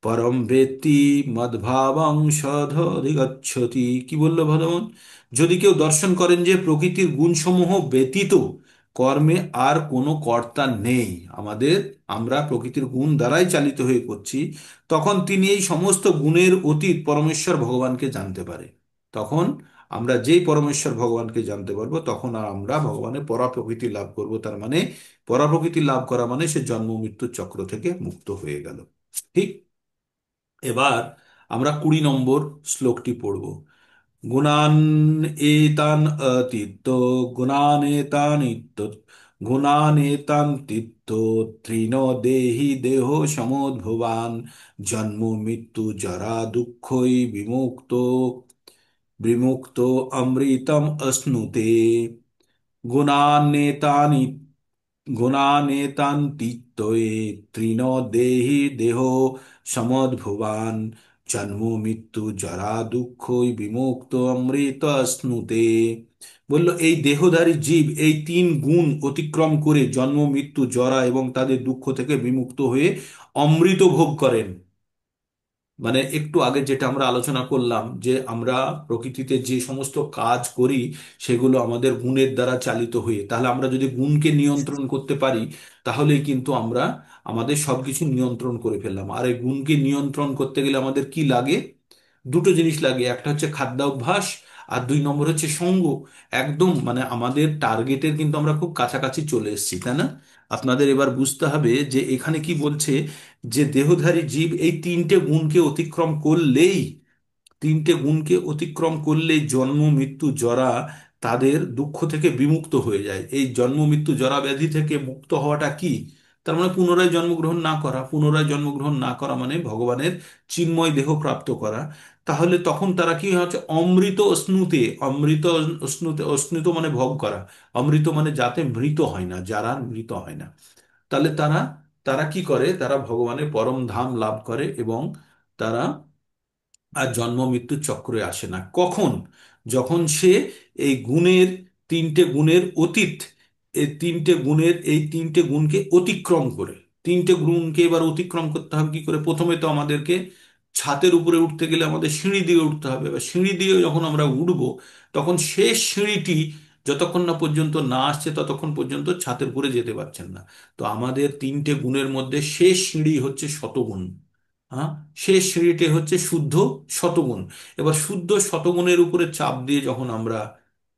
পরম বেত্তি মদ্ভাবং সদধিগচ্ছতি। কি বললো ভগবান? যদি কেউ দর্শন করেন যে প্রকৃতির গুণসমূহ ব্যতীত কর্মে আর কোনো কর্তা নেই, আমাদের, আমরা প্রকৃতির গুণ দ্বারাই চালিত হয়ে করছি, তখন তিনি এই সমস্ত গুণের অতীত পরমেশ্বর ভগবানকে জানতে পারে। তখন আমরা যেই পরমেশ্বর ভগবানকে জানতে পারবো, তখন আর আমরা ভগবানের পরাপ্রকৃতি লাভ করব। তার মানে পরাপ্রকৃতি লাভ করা মানে সে জন্ম মৃত্যুর চক্র থেকে মুক্ত হয়ে গেল। ঠিক। এবার আমরা 20 নম্বর শ্লোকটি পড়ব। গুণান এতান অতীত্য গুণানেতানিত্য গুণানেতান্তিত্য তৃণ দেহি দেহ সমোদ্ভবান জন্ম মৃত্যু জরা দুঃখই বিমুক্ত বিমুক্ত অমৃতম অশ্নুতে। গুণান্বিতানি গুণানেতান্তিত্বয়ে তৃণ দেহি দেহ সমদ্ভুবান জন্ম মৃত্যু জরা দুঃখই বিমুক্ত অমৃত স্নুতে। বলল, এই দেহধারী জীব এই 3 গুণ অতিক্রম করে জন্ম মৃত্যু জরা এবং তাদের দুঃখ থেকে বিমুক্ত হয়ে অমৃত ভোগ করেন। মানে একটু আগে যেটা আমরা আলোচনা করলাম, যে আমরা প্রকৃতিতে যে সমস্ত কাজ করি সেগুলো আমাদের গুণের দ্বারা চালিত হয়ে, তাহলে আমরা যদি গুণকে নিয়ন্ত্রণ করতে পারি, তাহলেই কিন্তু আমরা আমাদের সবকিছু নিয়ন্ত্রণ করে ফেললাম। আর এই গুণকে নিয়ন্ত্রণ করতে গেলে আমাদের কি লাগে? দুটো জিনিস লাগে, একটা হচ্ছে খাদ্যাভ্যাস, আর 2 নম্বর হচ্ছে সঙ্গ। একদম মানে আমাদের টার্গেটের কিন্তু আমরা খুব কাছাকাছি চলে এসেছি, তাই না? আপনাদের এবার বুঝতে হবে যে এখানে কি বলছে, যে দেহধারী জীব এই 3টে গুণকে অতিক্রম করলেই, 3টে গুণকে অতিক্রম করলেই জন্ম মৃত্যু জরা তাদের দুঃখ থেকে বিমুক্ত হয়ে যায়। এই জন্ম মৃত্যু জরা ব্যাধি থেকে মুক্ত হওয়াটা কি? তার মানে পুনরায় জন্মগ্রহণ না করা। পুনরায় জন্মগ্রহণ না করা মানে ভগবানের চিন্ময় দেহ প্রাপ্ত করা। তাহলে তখন তারা কি হচ্ছে? অমৃত অশ্নুতে। অমৃত অশ্নুতে, অশ্নুত মানে ভোগ করা। অমৃত মানে যাতে মৃত হয় না, যারা মৃত হয় না। তাহলে তারা তারা কি করে? তারা ভগবানের পরম ধাম লাভ করে এবং তারা আর জন্ম মৃত্যুর চক্রে আসে না। কখন? যখন সে এই গুণের, 3টে গুণের অতীত, এই 3টে গুণকে অতিক্রম করে। 3টে গুণকে এবার অতিক্রম করতে হবে কি করে? প্রথমে তো আমাদেরকে ছাদের উপরে উঠতে গেলে আমাদের সিঁড়ি দিয়ে উঠতে হবে। এবার সিঁড়ি দিয়ে যখন আমরা উঠবো, তখন শেষ সিঁড়িটি যতক্ষণ না পর্যন্ত না আসছে, ততক্ষণ পর্যন্ত ছাদের উপরে যেতে পারছেন না। তো আমাদের 3টে গুণের মধ্যে শেষ সিঁড়ি হচ্ছে শতগুণ। হ্যাঁ, শেষ সিঁড়িটি হচ্ছে শুদ্ধ শতগুণ। এবার শুদ্ধ শতগুণের উপরে চাপ দিয়ে যখন আমরা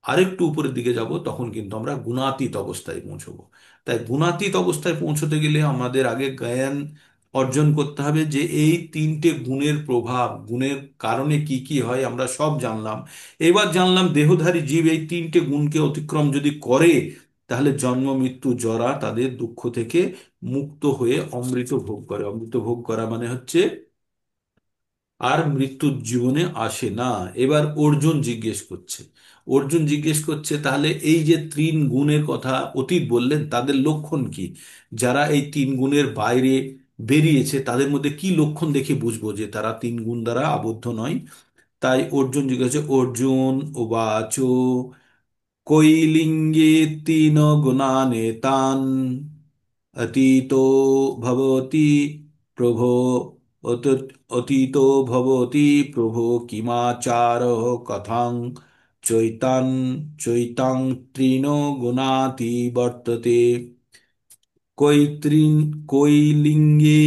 আরেকটু উপরের দিকে যাব, তখন কিন্তু আমরা গুণাতীত অবস্থায় পৌঁছবো। তাই গুণাতীত অবস্থায় পৌঁছতে গেলে আমাদের আগে জ্ঞান অর্জন করতে হবে, যে এই 3টে গুণের প্রভাব, গুণের কারণে কি কি হয় আমরা সব জানলাম। এবার জানলাম দেহধারী জীব এই 3টে গুণকে অতিক্রম যদি করে, তাহলে জন্ম মৃত্যু জরা তাদের দুঃখ থেকে মুক্ত হয়ে অমৃত ভোগ করে। অমৃত ভোগ করা মানে হচ্ছে আর মৃত্যুর জীবনে আসে না। এবার অর্জুন জিজ্ঞেস করছে, তাহলে এই যে 3 গুণের কথা অতীত বললেন, তাদের লক্ষণ কি? যারা এই 3 গুণের বাইরে বেরিয়েছে, তাদের মধ্যে কি লক্ষণ দেখে বুঝবো যে তারা 3 গুণ দ্বারা আবদ্ধ নয়? তাই অর্জুন জিজ্ঞেস করছে, অর্জুন উবাচ কৈলিঙ্গে 3 গুণানেতান অতীতো ভবতি প্রভো অতীতো ভবতি প্রভো কিমাচার কথং চৈতান চৈতাং তৃণ গুণাতি বর্ততে। কৈলিঙ্গে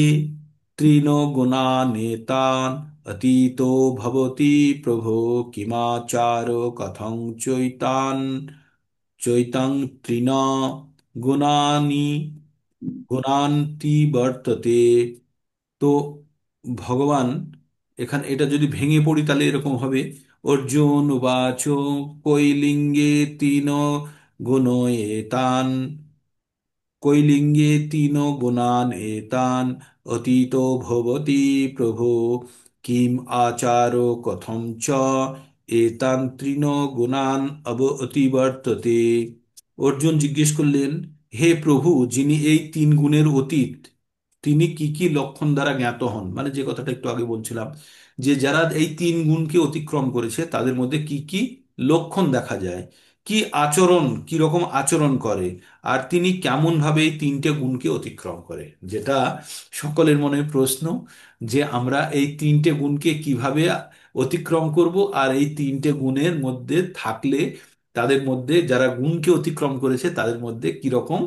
তৃণ গুণানেতান অতীতো ভবতি প্রভো কিমাচার কথং চৈতান চৈতাং তৃণ গুণানি গুণান্তি বর্ততে। তো ভগবান এখানে এটা যদি ভেঙে পড়ি তাহলে এরকম হবে, অর্জুন উবাচ কৈলিঙ্গে তিন গুণ এতান, কৈলিঙ্গে তিন গুণান এতান অতীতো ভবতি প্রভো, কিম আচারো কথম চ এতান তৃণ গুণান অতিবর্ততে। অর্জুন জিজ্ঞেস করলেন, হে প্রভু, যিনি এই তিন গুণের অতীত, তিনি কি কি লক্ষণ দ্বারা জ্ঞাত হন? মানে যে কথাটা একটু আগে বলছিলাম, যে যারা এই তিন গুণকে অতিক্রম করেছে তাদের মধ্যে কি কি লক্ষণ দেখা যায়, কি আচরণ, কি রকম আচরণ করে, আর তিনি কেমন ভাবে এই তিনটে গুণকে অতিক্রম করে। যেটা সকলের মনে প্রশ্ন, যে আমরা এই তিনটে গুণকে কিভাবে অতিক্রম করব, আর এই তিনটে গুণের মধ্যে থাকলে তাদের মধ্যে, যারা গুণকে অতিক্রম করেছে তাদের মধ্যে কিরকম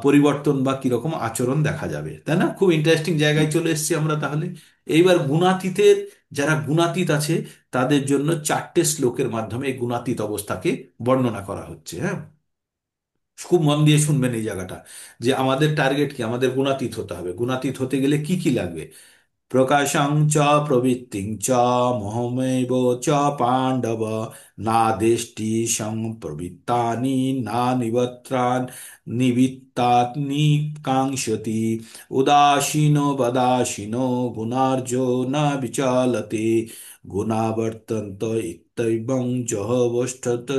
পরিবর্তন বা কিরকম আচরণ দেখা যাবে, তাই না? খুব ইন্টারেস্টিং জায়গায় চলে এসেছি আমরা তাহলে। এইবার গুণাতীতের, যারা গুণাতীত আছে তাদের জন্য চারটে শ্লোকের মাধ্যমে এই গুণাতীত অবস্থাকে বর্ণনা করা হচ্ছে। হ্যাঁ, খুব মন দিয়ে শুনবেন এই জায়গাটা, যে আমাদের টার্গেট কি, আমাদের গুণাতীত হতে হবে। গুণাতীত হতে গেলে কি কি লাগবে? প্রকাশং চ প্রবৃত্তিং চ মোহমেব চ পাণ্ডব, নাদেষ্টি প্রবৃত্তানি না নিবত্রান নিবৃত্তানি কাঙ্ক্ষতি, উদাসীনো বদাসীনো গুণার্জো ন বিচলতে, গুণাবর্তন্ত ইত্যং জহবষ্ঠত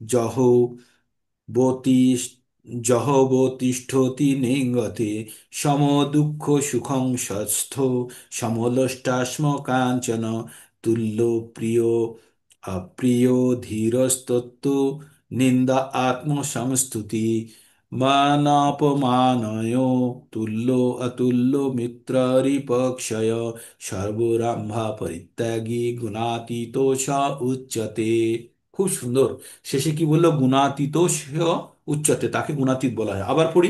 জহ বতিষ্ঠ জহবতিষ্ঠতি নেঙ্গতে, সম দুঃখ সুখং স্বস্থ সমলোষ্টাস্ম কাঞ্চন, তুল্য প্রিয় অপ্রিয় ধীরস্তত্ব নিন্দা আত্মসংস্তুতি, মানাপমানয় তুল্য অতুল্য মিত্ররিপক্ষয়, সর্বরাম্ভা পরিত্যাগী গুণাতীত স উচ্যতে। খুব সুন্দর। শেষে কি বললো? গুণাতীত উচ্চতে, তাকে গুণাতীত বলা হয়। আবার পড়ি,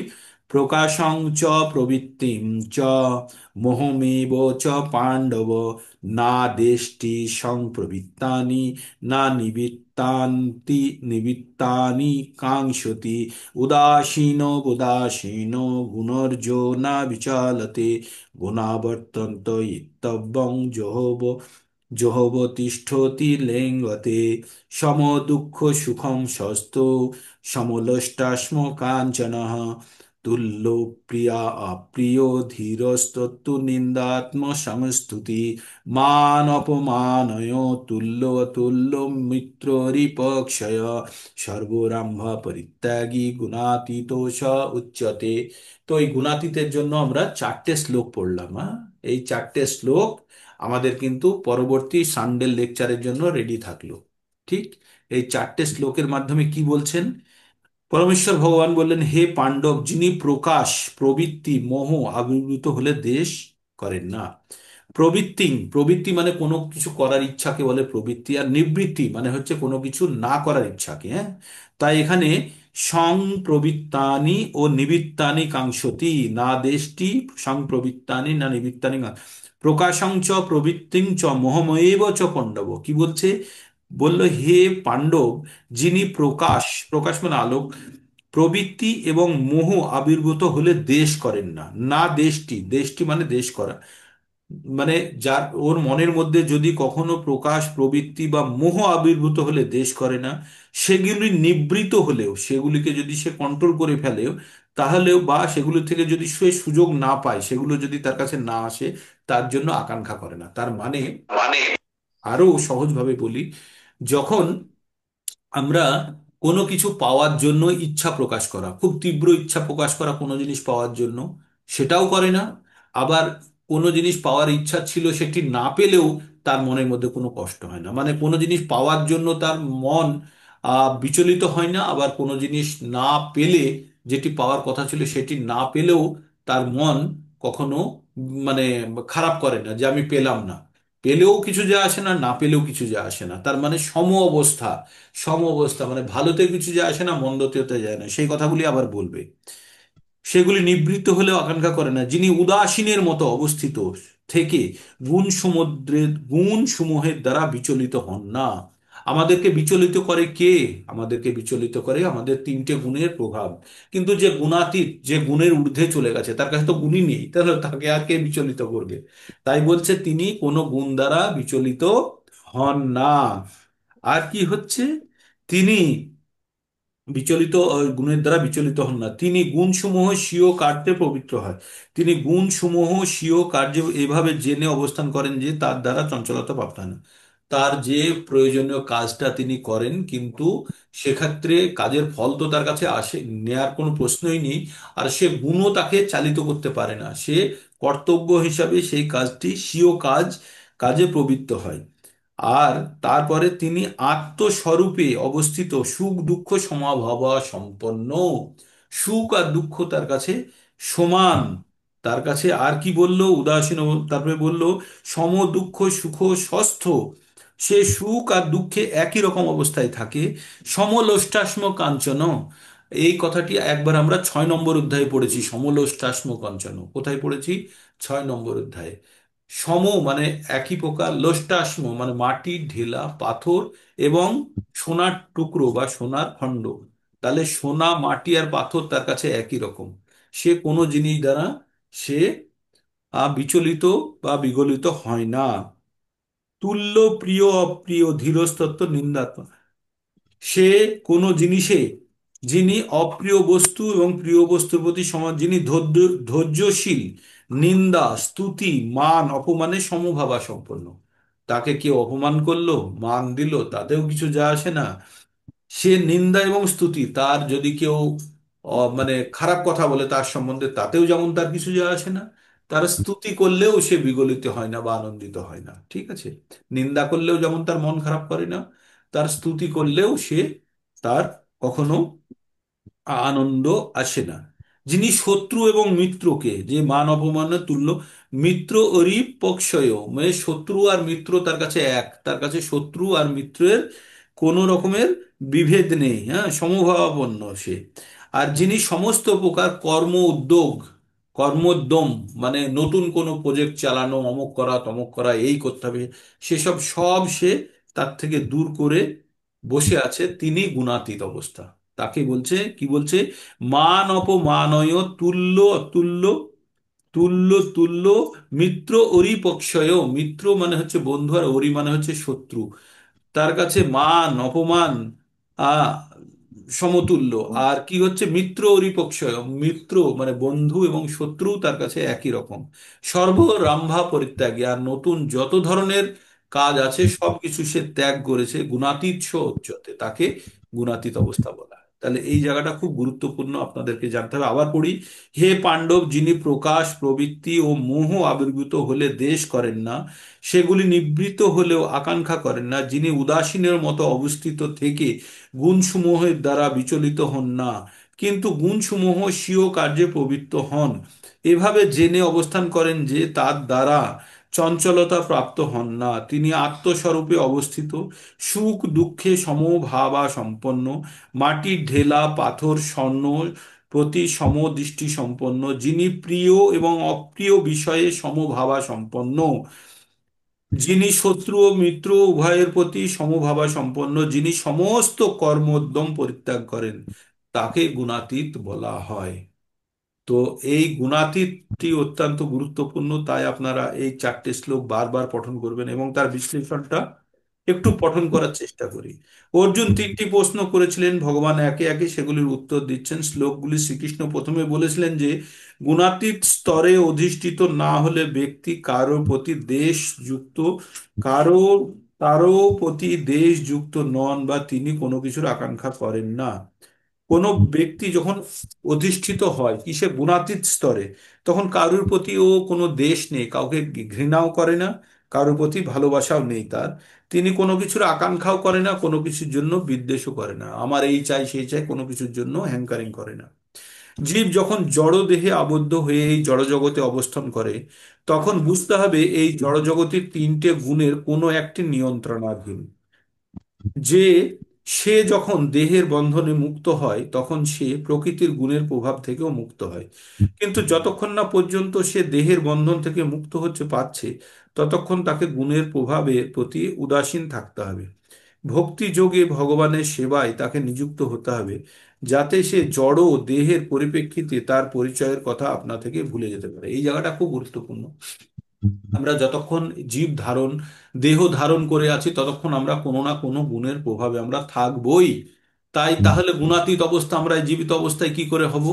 প্রকাশং চ প্রবৃত্তিম চ মোহমেব চ পাণ্ডব, না দেষ্টি সংপ্রবৃত্তানি না নিবৃত্তান্তি নিবৃত্তানি কাঙ্ক্ষতি, উদাসীনো উদাসীনো গুণর্জো না বিচলতে, গুণাবর্তন্ত ইত্যব্যং জহবতিষ্ঠতি লেঙ্গতে, সম দুঃখ সুখম স্বস্তো সমলোষ্টাস্ম কাঞ্চনঃ, তুল্য প্রিয়া অপ্রিয় ধীরস্তত্তু নিন্দাত্ম সংস্তুতি, মান অপমানয় তুল্য অতুল্য মিত্ররিপক্ষয়, সর্বরাম্ভ পরিত্যাগী গুণাতীত স উচ্যতে। তো এই গুণাতীতের জন্য আমরা চারটে শ্লোক পড়লাম। হ্যাঁ, এই চারটে শ্লোক আমাদের কিন্তু পরবর্তী সানডে লেকচারের জন্য রেডি থাকলো। ঠিক, এই চারটে শ্লোকের মাধ্যমে কি বলছেন? পরমেশ্বর ভগবান বললেন, হে পাণ্ডব, যিনি প্রকাশ, প্রবৃত্তি, মোহ আবির্ভূত হলে দেশ করেন না। প্রবৃত্তি, প্রবৃত্তি মানে কোনো কিছু করার ইচ্ছাকে বলে প্রবৃত্তি, আর নিবৃত্তি মানে হচ্ছে কোনো কিছু না করার ইচ্ছাকে। হ্যাঁ, তাই এখানে সংপ্রবৃত্তানি ও নিবৃত্তানি কাঙ্ক্ষতি, না দেশটি সংপ্রবৃত্তানি না নিবৃত্তানি প্রকাশং চ প্রবৃত্তিং চ মোহময়েব চ পাণ্ডব। কি বলছে? বলল, হে পাণ্ডব, যিনি প্রকাশ, প্রকাশ মানে আলোক, প্রবৃত্তি এবং মোহ আবির্ভূত হলে দেশ করেন না। না দেশটি, দেশটি মানে দেশ করা, মানে যার ওর মনের মধ্যে যদি কখনো প্রকাশ, প্রবৃত্তি বা মোহ আবির্ভূত হলে দেশ করে না, সেগুলি নিবৃত হলেও, সেগুলিকে যদি সে কন্ট্রোল করে ফেলেও, তাহলেও বা সেগুলো থেকে যদি সে সুযোগ না পায়, সেগুলো যদি তার কাছে না আসে, তার জন্য আকাঙ্ক্ষা করে না। তার মানে, আরো সহজভাবে বলি, যখন আমরা কোনো কিছু পাওয়ার জন্য ইচ্ছা প্রকাশ করা, খুব তীব্র ইচ্ছা প্রকাশ করা কোনো জিনিস পাওয়ার জন্য, সেটাও করে না। আবার কোনো জিনিস পাওয়ার ইচ্ছা ছিল, সেটি না পেলেও তার মনের মধ্যে কোনো কষ্ট হয় না। মানে কোনো জিনিস পাওয়ার জন্য তার মন বিচলিত হয় না, আবার কোনো জিনিস না পেলে, যেটি পাওয়ার কথা ছিল সেটি না পেলেও তার মন কখনো মানে খারাপ করে না যে আমি পেলাম না। পেলেও কিছু যায় আসে না, না পেলেও কিছু যায় আসে না। তার মানে সম অবস্থা, সম অবস্থা মানে ভালোতে কিছু যায় আসে না, মন্দতেও যায় না, সেই কথাগুলি আবার বলবে। সেগুলি নিবৃত্ত হলেও আকাঙ্ক্ষা করে না, যিনি উদাসীনের মতো অবস্থিত থেকে গুণ সমুদ্রের গুণ সমূহের দ্বারা বিচলিত হন না। আমাদেরকে বিচলিত করে কে? আমাদেরকে বিচলিত করে আমাদের তিনটে গুণের প্রভাব। কিন্তু যে গুণাতীত, যে গুণের ঊর্ধ্বে চলে গেছে, তার কাছে তো গুণই নেই, তাহলে তাকে আর কে বিচলিত করবে? তাই বলছে তিনি কোনো গুণ দ্বারা বিচলিত হন না। আর কি হচ্ছে, তিনি বিচলিত গুণের দ্বারা বিচলিত হন না, তিনি গুণসমূহ স্বীয় কার্যে পবিত্র হয়। তিনি গুণসমূহ স্বীয় কার্যে এভাবে জেনে অবস্থান করেন যে তার দ্বারা চঞ্চলতা প্রাপ্ত হয় না। তার যে প্রয়োজনীয় কাজটা তিনি করেন, কিন্তু সেক্ষেত্রে কাজের ফল তো তার কাছে আসে, নেয়ার কোনো প্রশ্নই নেই। আর সে গুণও তাকে চালিত করতে পারে না, সে কর্তব্য হিসাবে সেই কাজটি স্বীয় কাজে প্রবৃত্ত হয়। আর তারপরে তিনি আত্মস্বরূপে অবস্থিত, সুখ দুঃখ সমভাবা সম্পন্ন। সুখ আর দুঃখ তার কাছে সমান। তার কাছে আর কি বললো, উদাসীন, তারপরে বললো সম দুঃখ সুখ ষষ্ঠ। সে সুখ আর দুঃখে একই রকম অবস্থায় থাকে। সমলোষ্টাশ্ম কাঞ্চন, এই কথাটি একবার আমরা 6 নম্বর অধ্যায়ে পড়েছি। সমলোষ্টাশ্ম কাঞ্চন কোথায় পড়েছি? 6 নম্বর অধ্যায়ে। সম মানে একই প্রকার, লোষ্টাশ্ম মানে মাটির ঢেলা পাথর এবং সোনার টুকরো বা সোনার খণ্ড। তাহলে সোনা, মাটি আর পাথর তার কাছে একই রকম। সে কোনো জিনিস দ্বারা সে বিচলিত বা বিগলিত হয় না। তুল্য প্রিয় অপ্রিয় ধীরস্তত্ত্ব নিন্দাত্মক, সে কোনো জিনিসে, যিনি অপ্রিয় বস্তু এবং প্রিয় বস্তুর প্রতি সমান, যিনি ধৈর্যশীল, নিন্দা স্তুতি মান অপমানে সমভাবা সম্পন্ন। তাকে কেউ অপমান করলো, মান দিল, তাতেও কিছু যায় আসে না। সে নিন্দা এবং স্তুতি, তার যদি কেউ মানে খারাপ কথা বলে তার সম্বন্ধে, তাতেও যেমন তার কিছু যায় আসে না। তার স্তুতি করলেও সে বিগলিত হয় না বা আনন্দিত হয় না, ঠিক আছে? নিন্দা করলেও যেমন তার মন খারাপ করে না, তার স্তুতি করলেও সে, তার কখনো আনন্দ আসে না। যিনি শত্রু এবং মিত্রকে, যে মান অপমানের তুল্য, মিত্র পক্ষয়, মানে শত্রু আর মিত্র তার কাছে এক, তার কাছে শত্রু আর মিত্রের কোনো রকমের বিভেদ নেই, হ্যাঁ, সমভাবাপন্ন সে। আর যিনি সমস্ত প্রকার কর্ম উদ্যোগ, কর্মোদ্যম, মানে নতুন কোনো প্রজেক্ট চালানো, অমুক করা তমুক করা, এই করতে হবে, সেসব সব সে তার থেকে দূর করে বসে আছে, তিনি গুণাতীত অবস্থা। তাকে বলছে, কি বলছে, মান অপমানয় তুল্য অতুল্য, তুল্য তুল্য মিত্র অরিপক্ষয়। মিত্র মানে হচ্ছে বন্ধু, আর অরি মানে হচ্ছে শত্রু। তার কাছে মান অপমান আ সমতুল্য। আর কি হচ্ছে, মিত্র অরিপক্ষয়, মিত্র মানে বন্ধু এবং শত্রু তার কাছে একই রকম। সর্বরাম্ভা পরিত্যাগী, আর নতুন যত ধরনের কাজ আছে সবকিছু সে ত্যাগ করেছে, গুণাতীত সো উচ্যতে, তাকে গুণাতীত অবস্থা বলা হয়। তাহলে এই জায়গাটা খুব গুরুত্বপূর্ণ, আপনাদেরকে জানতে হবে। আবার পড়ি, হে পাণ্ডব, যিনি প্রকাশ প্রবৃত্তি ও মোহ আবির্ভূত হলে দেশ করেন না, সেগুলি নিবৃত্ত হলেও আকাঙ্ক্ষা করেন না, যিনি উদাসীনের মতো অবস্থিত থেকে গুণসমূহের দ্বারা বিচলিত হন না, কিন্তু গুণসমূহ স্বীয় কার্যে প্রবৃত্ত হন, এভাবে জেনে অবস্থান করেন যে তার দ্বারা চঞ্চলতা প্রাপ্ত হন না, তিনি আত্মস্বরূপে অবস্থিত, সুখ দুঃখে সমভাবা সম্পন্ন, মাটির ঢেলা পাথর স্বর্ণ প্রতি সমদৃষ্টি সম্পন্ন, যিনি প্রিয় এবং অপ্রিয় বিষয়ে সমভাবা সম্পন্ন, যিনি শত্রু ও মিত্র উভয়ের প্রতি সমভাবা সম্পন্ন, যিনি সমস্ত কর্মোদ্যম পরিত্যাগ করেন, তাকে গুণাতীত বলা হয়। তো এই গুণাতীতটি অত্যন্ত গুরুত্বপূর্ণ, তাই আপনারা এই 4টে শ্লোক বারবার পঠন করবেন এবং তার বিশ্লেষণটা একটু পঠন করার চেষ্টা করি। অর্জুন 3টি প্রশ্ন করেছিলেন, ভগবান একে একে সেগুলির উত্তর দিচ্ছেন। শ্লোকগুলি শ্রীকৃষ্ণ প্রথমে বলেছিলেন যে গুণাতীত স্তরে অধিষ্ঠিত না হলে ব্যক্তি কারো প্রতি দেশ যুক্ত, কারো কারো প্রতি দেশ যুক্ত নন, বা তিনি কোনো কিছুর আকাঙ্ক্ষা করেন না। কোনো ব্যক্তি যখন অধিষ্ঠিত হয় কিসে, গুণাতীত স্তরে, তখন কারোর প্রতি ও কোনো দেশ নেই, কাউকে ঘৃণাও করে না, কারোর প্রতি ভালোবাসাও নেই তার। তিনি কোনো কিছুর আকাঙ্ক্ষাও করে না, কোনো কিছুর জন্য বিদ্বেষও করে না, আমার এই চাই সেই চাই কোনো কিছুর জন্য হ্যাঙ্কারিং করে না। জীব যখন জড় দেহে আবদ্ধ হয়ে এই জড়জগতে অবস্থান করে, তখন বুঝতে হবে এই জড়জগতের 3টে গুণের কোনো একটি নিয়ন্ত্রণাধীন। যে সে যখন দেহের বন্ধনে মুক্ত হয় তখন সে প্রকৃতির গুণের প্রভাব থেকেও মুক্ত হয়। কিন্তু যতক্ষণ না পর্যন্ত সে দেহের বন্ধন থেকে মুক্ত হচ্ছে পারছে, ততক্ষণ তাকে গুণের প্রভাবের প্রতি উদাসীন থাকতে হবে। ভক্তি যোগে ভগবানের সেবায় তাকে নিযুক্ত হতে হবে, যাতে সে জড় দেহের পরিপ্রেক্ষিতে তার পরিচয়ের কথা আপনা থেকে ভুলে যেতে পারে। এই জায়গাটা খুব গুরুত্বপূর্ণ। আমরা যতক্ষণ জীব ধারণ, দেহ ধারণ করে আছি, ততক্ষণ আমরা কোনো না কোনো গুণের প্রভাবে আমরা থাকবই। তাহলে গুণাতীত অবস্থা, আমরা এই জীবিত অবস্থায় কি করে হব?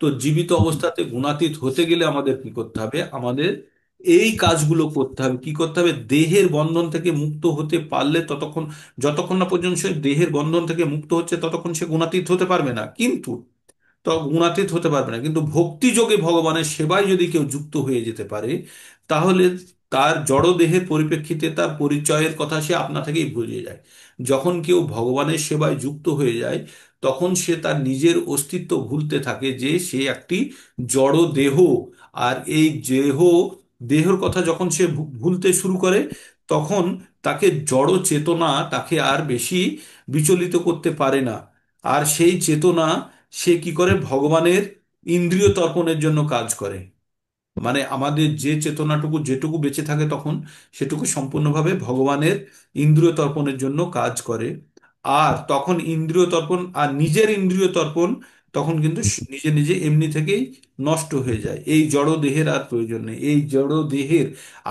তো জীবিত অবস্থাতে গুণাতীত হতে গেলে আমাদের কি করতে হবে? আমাদের এই কাজগুলো করতে হবে। কি করতে হবে? দেহের বন্ধন থেকে মুক্ত হতে পারলে, যতক্ষণ না পর্যন্ত সে দেহের বন্ধন থেকে মুক্ত হচ্ছে, ততক্ষণ সে গুণাতীত হতে পারবে না। গুণাতীত হতে পারবে না, কিন্তু ভক্তি যোগে ভগবানের সেবায় যদি কেউ যুক্ত হয়ে যেতে পারে, তাহলে তার জড় দেহের পরিপ্রেক্ষিতে তার পরিচয়ের কথা সে আপনা থেকেই ভুলে যায়। যখন কেউ ভগবানের সেবায় যুক্ত হয়ে যায়, তখন সে তার নিজের অস্তিত্ব ভুলতে থাকে, যে সে একটি জড় দেহ। আর এই দেহর কথা যখন সে ভুলতে শুরু করে, তখন তাকে জড় চেতনা তাকে আর বেশি বিচলিত করতে পারে না। আর সেই চেতনা সে কি করে? ভগবানের ইন্দ্রিয় তর্পণের জন্য কাজ করে। মানে আমাদের যে চেতনাটুকু যেটুকু বেঁচে থাকে তখন, সেটুকু সম্পূর্ণভাবে ভগবানের ইন্দ্রিয় তর্পণের জন্য কাজ করে। আর তখন ইন্দ্রিয় তর্পণ আর নিজের ইন্দ্রিয় তর্পণ তখন কিন্তু নিজে নিজে এমনি থেকেই নষ্ট হয়ে যায়। এই জড় দেহের আর প্রয়োজন নেই, এই জড় দেহের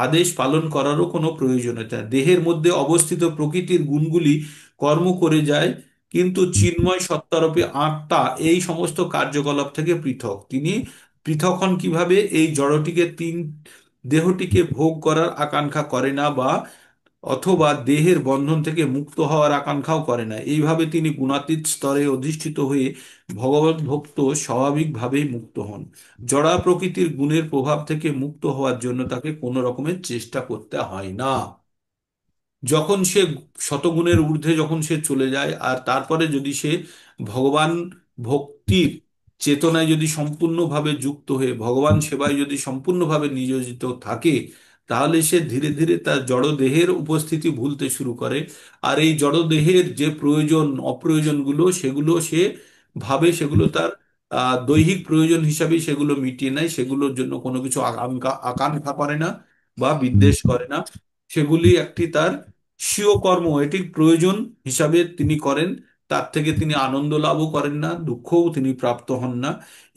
আদেশ পালন করারও কোনো প্রয়োজন নেই। দেহের মধ্যে অবস্থিত প্রকৃতির গুণগুলি কর্ম করে যায়, কিন্তু চিন্ময় সত্তারূপে আত্মা এই সমস্ত কার্যকলাপ থেকে পৃথক। তিনি পৃথক হন কিভাবে? এই দেহটিকে ভোগ করার আকাঙ্ক্ষা করে না, বা অথবা দেহের বন্ধন থেকে মুক্ত হওয়ার আকাঙ্ক্ষাও করে না। এইভাবে তিনি গুণাতীত স্তরে অধিষ্ঠিত হয়ে ভগবত ভক্ত স্বাভাবিকভাবেই মুক্ত হন। জড়া প্রকৃতির গুণের প্রভাব থেকে মুক্ত হওয়ার জন্য তাকে কোনো রকমের চেষ্টা করতে হয় না। যখন সে শতগুণের ঊর্ধ্বে যখন সে চলে যায়, আর তারপরে যদি সে ভগবান ভক্তির চেতনায় যদি সম্পূর্ণভাবে যুক্ত হয়ে ভগবান সেবায় যদি সম্পূর্ণভাবে নিয়োজিত থাকে, তাহলে সে ধীরে ধীরে তার জড়দেহের উপস্থিতি ভুলতে শুরু করে। আর এই জড়দেহের যে প্রয়োজন অপ্রয়োজনগুলো, সেগুলো সে ভাবে সেগুলো তার দৈহিক প্রয়োজন হিসাবে সেগুলো মিটিয়ে নেয়। সেগুলোর জন্য কোনো কিছু আকাঙ্ক্ষা আকাঙ্ক্ষা করে না বা বিদ্বেষ করে না। সেগুলি একটি তার স্বীয় কর্ম, এটি প্রয়োজন হিসাবে তিনি করেন। তার থেকে তিনি আনন্দ লাভও করেন না, দুঃখও তিনি প্রাপ্ত হন না।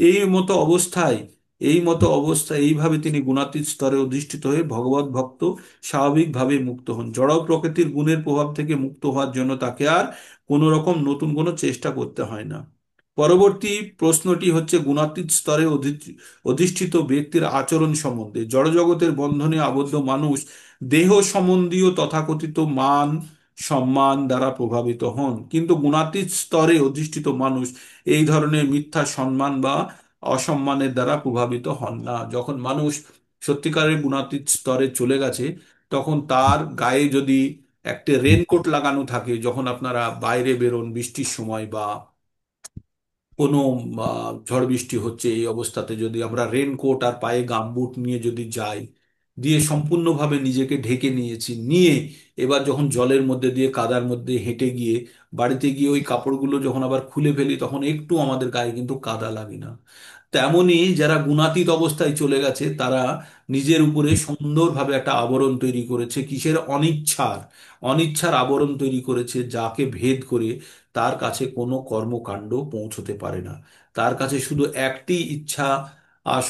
এই মতো অবস্থায় এইভাবে তিনি গুণাতীত স্তরে অধিষ্ঠিত হয়ে ভগবত ভক্ত স্বাভাবিকভাবে মুক্ত হন। জড় প্রকৃতির গুণের প্রভাব থেকে মুক্ত হওয়ার জন্য তাকে আর কোনো রকম নতুন কোনো চেষ্টা করতে হয় না। পরবর্তী প্রশ্নটি হচ্ছে গুণাতীত স্তরে অধিষ্ঠিত ব্যক্তির আচরণ সম্বন্ধে। জড়জগতের বন্ধনে আবদ্ধ মানুষ দেহ সম্বন্ধীয় তথাকথিত মান সম্মান দ্বারা প্রভাবিত হন, কিন্তু গুণাতীত স্তরে অধিষ্ঠিত মানুষ এই ধরনের মিথ্যা সম্মান বা অসম্মানের দ্বারা প্রভাবিত হন না। যখন মানুষ সত্যিকারের গুণাতীত স্তরে চলে গেছে, তখন তার গায়ে যদি একটা রেনকোট লাগানো থাকে, যখন আপনারা বাইরে বেরোন বৃষ্টির সময় বা কোনো ঝড় বৃষ্টি হচ্ছে, এই অবস্থাতে যদি আমরা রেনকোট আর পায়ে গামবুট নিয়ে যদি যাই, দিয়ে সম্পূর্ণভাবে নিজেকে ঢেকে নিয়ে এবার যখন জলের মধ্যে দিয়ে কাদার মধ্যে হেঁটে গিয়ে বাড়িতে গিয়ে ওই কাপড়গুলো যখন আবার খুলে ফেলি, তখন একটু আমাদের গায়ে কিন্তু কাদা লাগে না। তেমনি যারা গুণাতীত অবস্থায় চলে গেছে, তারা নিজের উপরে সুন্দরভাবে একটা আবরণ তৈরি করেছে। কিসের? অনিচ্ছার আবরণ তৈরি করেছে, যাকে ভেদ করে তার কাছে কোনো কর্মকাণ্ড পৌঁছতে পারে না। তার কাছে শুধু একটি ইচ্ছা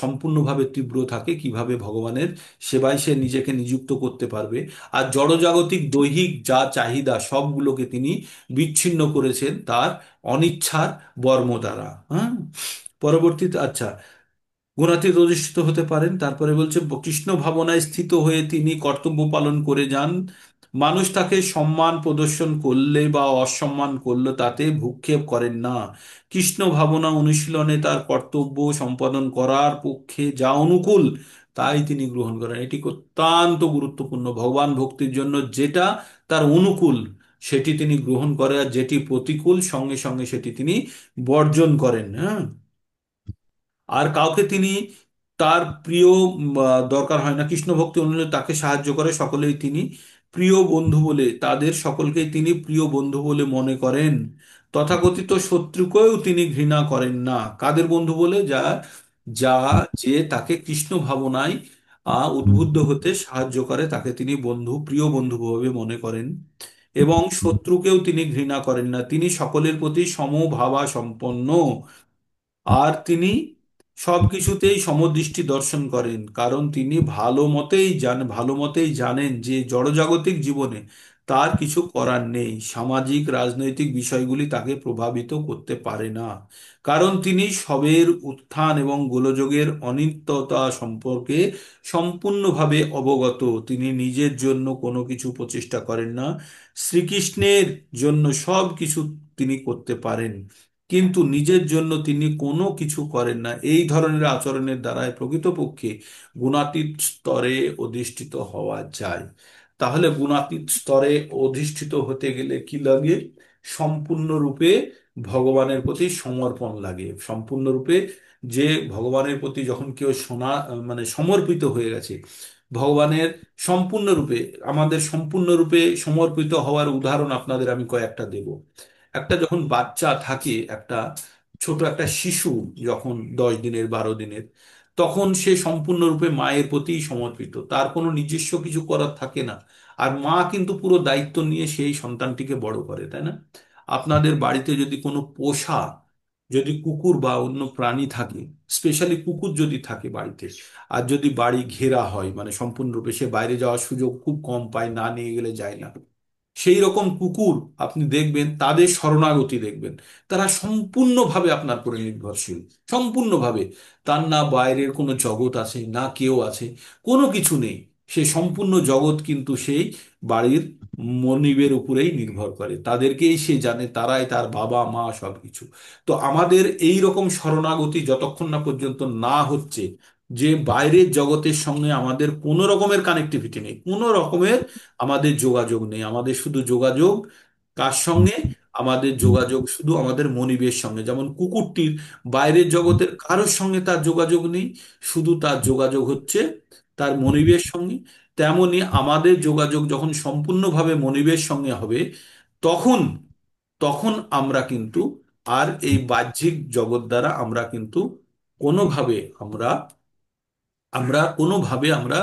সম্পূর্ণভাবে তীব্র থাকে, কিভাবে ভগবানের সেবায় সে নিজেকে নিযুক্ত করতে পারবে। আর জড়জাগতিক দৈহিক যা চাহিদা সবগুলোকে তিনি বিচ্ছিন্ন করেছেন তার অনিচ্ছার বর্ম দ্বারা। হ্যাঁ, পরবর্তীতে আচ্ছা, গুণাতীত অধিষ্ঠিত হতে পারেন। তারপরে বলছে কৃষ্ণ ভাবনায় স্থিত হয়ে তিনি কর্তব্য পালন করে যান। মানুষ তাকে সম্মান প্রদর্শন করলে বা অসম্মান করলে তাতে ভ্রূক্ষেপ করেন না। কৃষ্ণ ভাবনা অনুশীলনে তার কর্তব্য সম্পাদন করার পক্ষে যা অনুকূল, তাই তিনি গ্রহণ করেন। এটি অত্যন্ত গুরুত্বপূর্ণ। ভগবান ভক্তির জন্য যেটা তার অনুকূল, সেটি তিনি গ্রহণ করে, আর যেটি প্রতিকূল সঙ্গে সঙ্গে সেটি তিনি বর্জন করেন। হ্যাঁ, আর কাউকে তিনি তার প্রিয় দরকার হয় না। কৃষ্ণ ভক্তি অনুযায়ী তাকে সাহায্য করে সকলেই তিনি প্রিয় বন্ধু বলে, তাদের সকলকেই তিনি প্রিয় বন্ধু বলে মনে করেন। তথাকথিত শত্রুকেও তিনি ঘৃণা করেন না। কাদের বন্ধু বলে? যা যা যে তাকে কৃষ্ণ ভাবনায় উদ্বুদ্ধ হতে সাহায্য করে, তাকে তিনি প্রিয় বন্ধু ভাবে মনে করেন। এবং শত্রুকেও তিনি ঘৃণা করেন না, তিনি সকলের প্রতি সমভাবা সম্পন্ন। আর তিনি সবকিছুতেই সমদৃষ্টি দর্শন করেন, কারণ তিনি ভালো মতেই জানেন যে জড়জাগতিক জীবনে তার কিছু করার নেই, সামাজিক রাজনৈতিক বিষয়গুলি তাকে প্রভাবিত করতে পারে না, কারণ তিনি সবের উত্থান এবং গোলযোগের অনিত্যতা সম্পর্কে সম্পূর্ণভাবে অবগত। তিনি নিজের জন্য কোনো কিছু প্রচেষ্টা করেন না, শ্রীকৃষ্ণের জন্য সব কিছু তিনি করতে পারেন, কিন্তু নিজের জন্য তিনি কোনো কিছু করেন না। এই ধরনের আচরণের দ্বারাই প্রকৃতপক্ষে গুণাতীত স্তরে অধিষ্ঠিত হওয়া যায়। তাহলে গুণাতীত স্তরে অধিষ্ঠিত হতে গেলে কি লাগে? সম্পূর্ণরূপে ভগবানের প্রতি সমর্পণ লাগে। সম্পূর্ণরূপে যে ভগবানের প্রতি যখন কেউ মানে সমর্পিত হয়ে গেছে, ভগবানের সম্পূর্ণরূপে, আমাদের সম্পূর্ণরূপে সমর্পিত হওয়ার উদাহরণ আপনাদের আমি কয়েকটা দেব। একটা যখন বাচ্চা থাকে, একটা ছোট একটা শিশু, যখন 10 দিনের 12 দিনের, তখন সে সম্পূর্ণরূপে মায়ের প্রতি সমর্পিত, তার কোনো নিজস্ব কিছু করার থাকে না। আর মা কিন্তু পুরো দায়িত্ব নিয়ে সেই সন্তানটিকে বড় করে, তাই না? আপনাদের বাড়িতে যদি কোনো পোষা, যদি কুকুর বা অন্য প্রাণী থাকে, স্পেশালি কুকুর যদি থাকে বাড়িতে, আর যদি বাড়ি ঘেরা হয়, মানে সম্পূর্ণরূপে সে বাইরে যাওয়ার সুযোগ খুব কম পায়, না নিয়ে গেলে যায় না, সেই রকম কুকুর আপনি দেখবেন, তাদের শরণাগতি দেখবেন, তারা সম্পূর্ণভাবে আপনার উপরে নির্ভরশীল। সম্পূর্ণভাবে। তার না বাইরের কোনো জগৎ আছে, না কেউ আছে, কোনো কিছু নেই। সে সম্পূর্ণ জগৎ কিন্তু সেই বাড়ির মনিবের উপরেই নির্ভর করে, তাদেরকেই সে জানে, তারাই তার বাবা মা সবকিছু। তো আমাদের এই রকম শরণাগতি যতক্ষণ না পর্যন্ত না হচ্ছে, যে বাইরের জগতের সঙ্গে আমাদের কোনো রকমের কানেক্টিভিটি নেই, কোনো রকমের আমাদের যোগাযোগ নেই, আমাদের শুধু যোগাযোগ কার সঙ্গে? আমাদের যোগাযোগ শুধু আমাদের মনিবের সঙ্গে। যেমন কুকুরটির বাইরের জগতের কারোর সঙ্গে তার যোগাযোগ নেই, শুধু তার যোগাযোগ হচ্ছে তার মনিবের সঙ্গে। তেমনি আমাদের যোগাযোগ যখন সম্পূর্ণভাবে মনিবের সঙ্গে হবে, তখন তখন আমরা কিন্তু আর এই বাহ্যিক জগৎ দ্বারা আমরা কিন্তু কোনোভাবে আমরা আমরা কোনোভাবে আমরা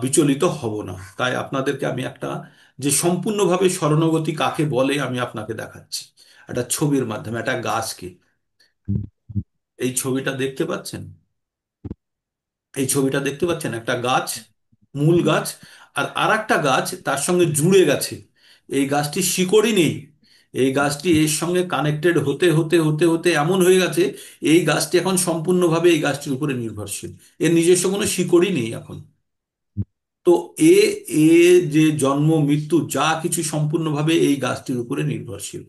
বিচলিত হব না। তাই আপনাদেরকে আমি একটা, যে সম্পূর্ণভাবে শরণাগতি কাকে বলে আমি আপনাকে দেখাচ্ছি একটা ছবির মাধ্যমে, একটা গাছকে। এই ছবিটা দেখতে পাচ্ছেন? এই ছবিটা দেখতে পাচ্ছেন? একটা গাছ, মূল গাছ, আর আরেকটা গাছ তার সঙ্গে জুড়ে গেছে। এই গাছটির শিকড়ই নেই। এই গাছটি এর সঙ্গে কানেক্টেড হতে হতে হতে হতে এমন হয়ে গেছে, এই গাছটি এখন সম্পূর্ণভাবে এই গাছটির উপরে নির্ভরশীল। এর নিজস্ব কোনো শিকড়ই নেই এখন। তো এ এ যে জন্ম মৃত্যু যা কিছু সম্পূর্ণভাবে এই গাছটির উপরে নির্ভরশীল।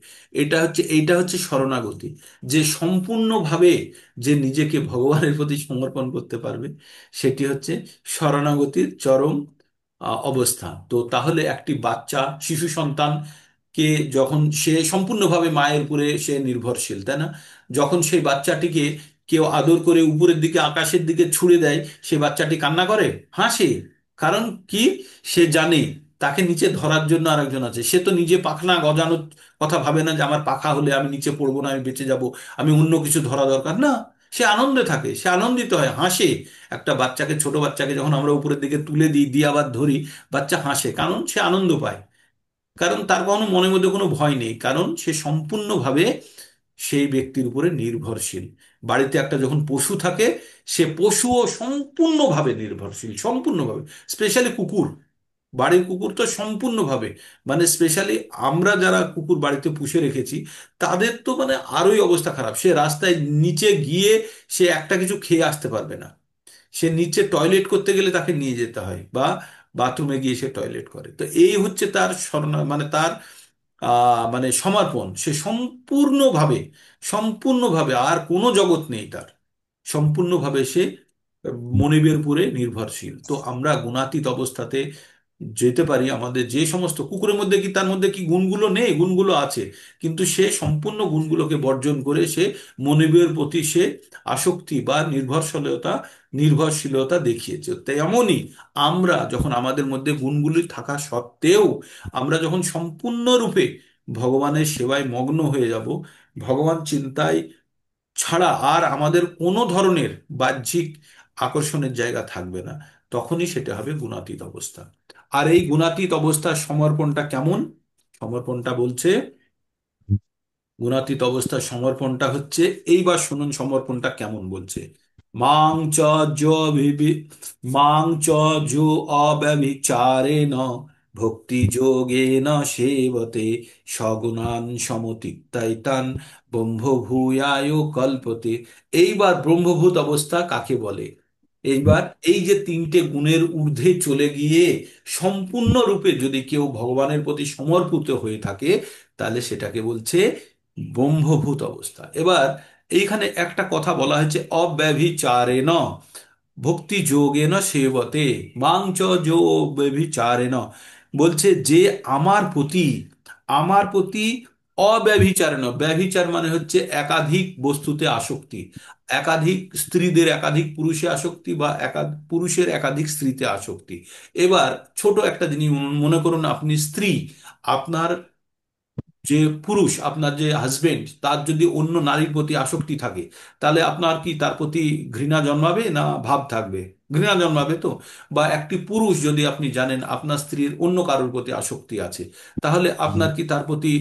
এইটা হচ্ছে শরণাগতি। যে সম্পূর্ণভাবে যে নিজেকে ভগবানের প্রতি সমর্পণ করতে পারবে, সেটি হচ্ছে শরণাগতির চরম অবস্থা। তো তাহলে একটি বাচ্চা, শিশু সন্তান কে, যখন সে সম্পূর্ণভাবে মায়ের উপরে সে নির্ভরশীল, তাই না? যখন সেই বাচ্চাটিকে কেউ আদর করে উপরের দিকে আকাশের দিকে ছুড়ে দেয়, সে বাচ্চাটি কান্না করে, হাসে। কারণ কি? সে জানে তাকে নিচে ধরার জন্য আরেকজন আছে। সে তো নিজে পাখনা গজানোর কথা ভাবে না, যে আমার পাখা হলে আমি নিচে পড়বো না, আমি বেঁচে যাব, আমি অন্য কিছু ধরা দরকার না। সে আনন্দে থাকে, সে আনন্দিত হয়, হাসে। একটা বাচ্চাকে, ছোট বাচ্চাকে যখন আমরা উপরের দিকে তুলে দিই, দিয়ে আবার ধরি, বাচ্চা হাসে, কারণ সে আনন্দ পায়। কারণ তার কোনো মনের মধ্যে কোনো ভয় নেই, কারণ সে সম্পূর্ণভাবে সেই ব্যক্তির উপরে নির্ভরশীল। বাড়িতে একটা যখন পশু থাকে, সে পশুও সম্পূর্ণভাবে নির্ভরশীল, সম্পূর্ণভাবে। স্পেশালি কুকুর, বাড়ির কুকুর তো সম্পূর্ণভাবে, মানে স্পেশালি আমরা যারা কুকুর বাড়িতে পুষে রেখেছি, তাদের তো মানে আরোই অবস্থা খারাপ। সে রাস্তায় নিচে গিয়ে সে একটা কিছু খেয়ে আসতে পারবে না। সে নিচে টয়লেট করতে গেলে তাকে নিয়ে যেতে হয়, বা বাথরুমে গিয়ে সে টয়লেট করে। তো এই হচ্ছে তার মানে তার মানে সমর্পণ। সে সম্পূর্ণভাবে, সম্পূর্ণভাবে আর কোনো জগৎ নেই তার, সম্পূর্ণভাবে সে মনিবের উপরে নির্ভরশীল। তো আমরা গুণাতীত অবস্থাতে যেতে পারি। আমাদের যে সমস্ত, কুকুরের মধ্যে কি, তার মধ্যে কি গুণগুলো নেই? গুণগুলো আছে, কিন্তু সে সম্পূর্ণ গুণগুলোকে বর্জন করে সে মনিবের প্রতি সে আসক্তি বা নির্ভরশীলতা দেখিয়েছে। তাই এমনই আমরা যখন আমাদের মধ্যে গুণগুলি থাকা সত্ত্বেও আমরা যখন সম্পূর্ণরূপে ভগবানের সেবায় মগ্ন হয়ে যাব, ভগবান চিন্তায় ছাড়া আর আমাদের কোনো ধরনের বাহ্যিক আকর্ষণের জায়গা থাকবে না, তখনই সেটা হবে গুণাতীত অবস্থা। আর এই গুণাতীত অবস্থার সমর্পণটা কেমন? সমর্পণটা বলছে, গুণাতীত অবস্থার সমর্পণটা হচ্ছে, এইবার শুনুন সমর্পণটা কেমন বলছে। মাং চ যো বিভি- মাং চ যো অব্যভিচারেণ ভক্তি যোগেন সেবতে সগুণান সমতিক্তাইতান ব্রহ্মভূয়ায় কল্পতে। এইবার ব্রহ্মভূত অবস্থা কাকে বলে? এইবার এই যে তিনটে গুণের ঊর্ধ্বে চলে গিয়ে সম্পূর্ণরূপে যদি কেউ ভগবানের প্রতি সমর্পিত হয়ে থাকে, তাহলে সেটাকে বলছে ব্রহ্মভূত অবস্থা। এবার এইখানে একটা কথা বলা হয়েছে, অব্যভিচারেণ ভক্তি যোগেন সেবতে মাং চ যো ব্যভিচারেণ। বলছে যে আমার প্রতি অব্যভিচারেণ, ব্যভিচার মানে হচ্ছে একাধিক বস্তুতে আসক্তি, একাধিক স্ত্রীদের একাধিক পুরুষে আসক্তি, বা পুরুষের একাধিক স্ত্রীতে আসক্তি। এবার ছোট একটা জিনিস মনে করুন, আপনি স্ত্রী, আপনার যে পুরুষ, আপনার যে হাজবেন্ড, তার যদি অন্য নারীর প্রতি আসক্তি থাকে, তাহলে আপনার কি তার প্রতি ঘৃণা জন্মাবে না ভাব থাকবে? ঘৃণা জন্মাবে তো। বা একটি পুরুষ যদি আপনি জানেন আপনার স্ত্রীর অন্য কারোর প্রতি আসক্তি আছে, তাহলে আপনার কি তার প্রতি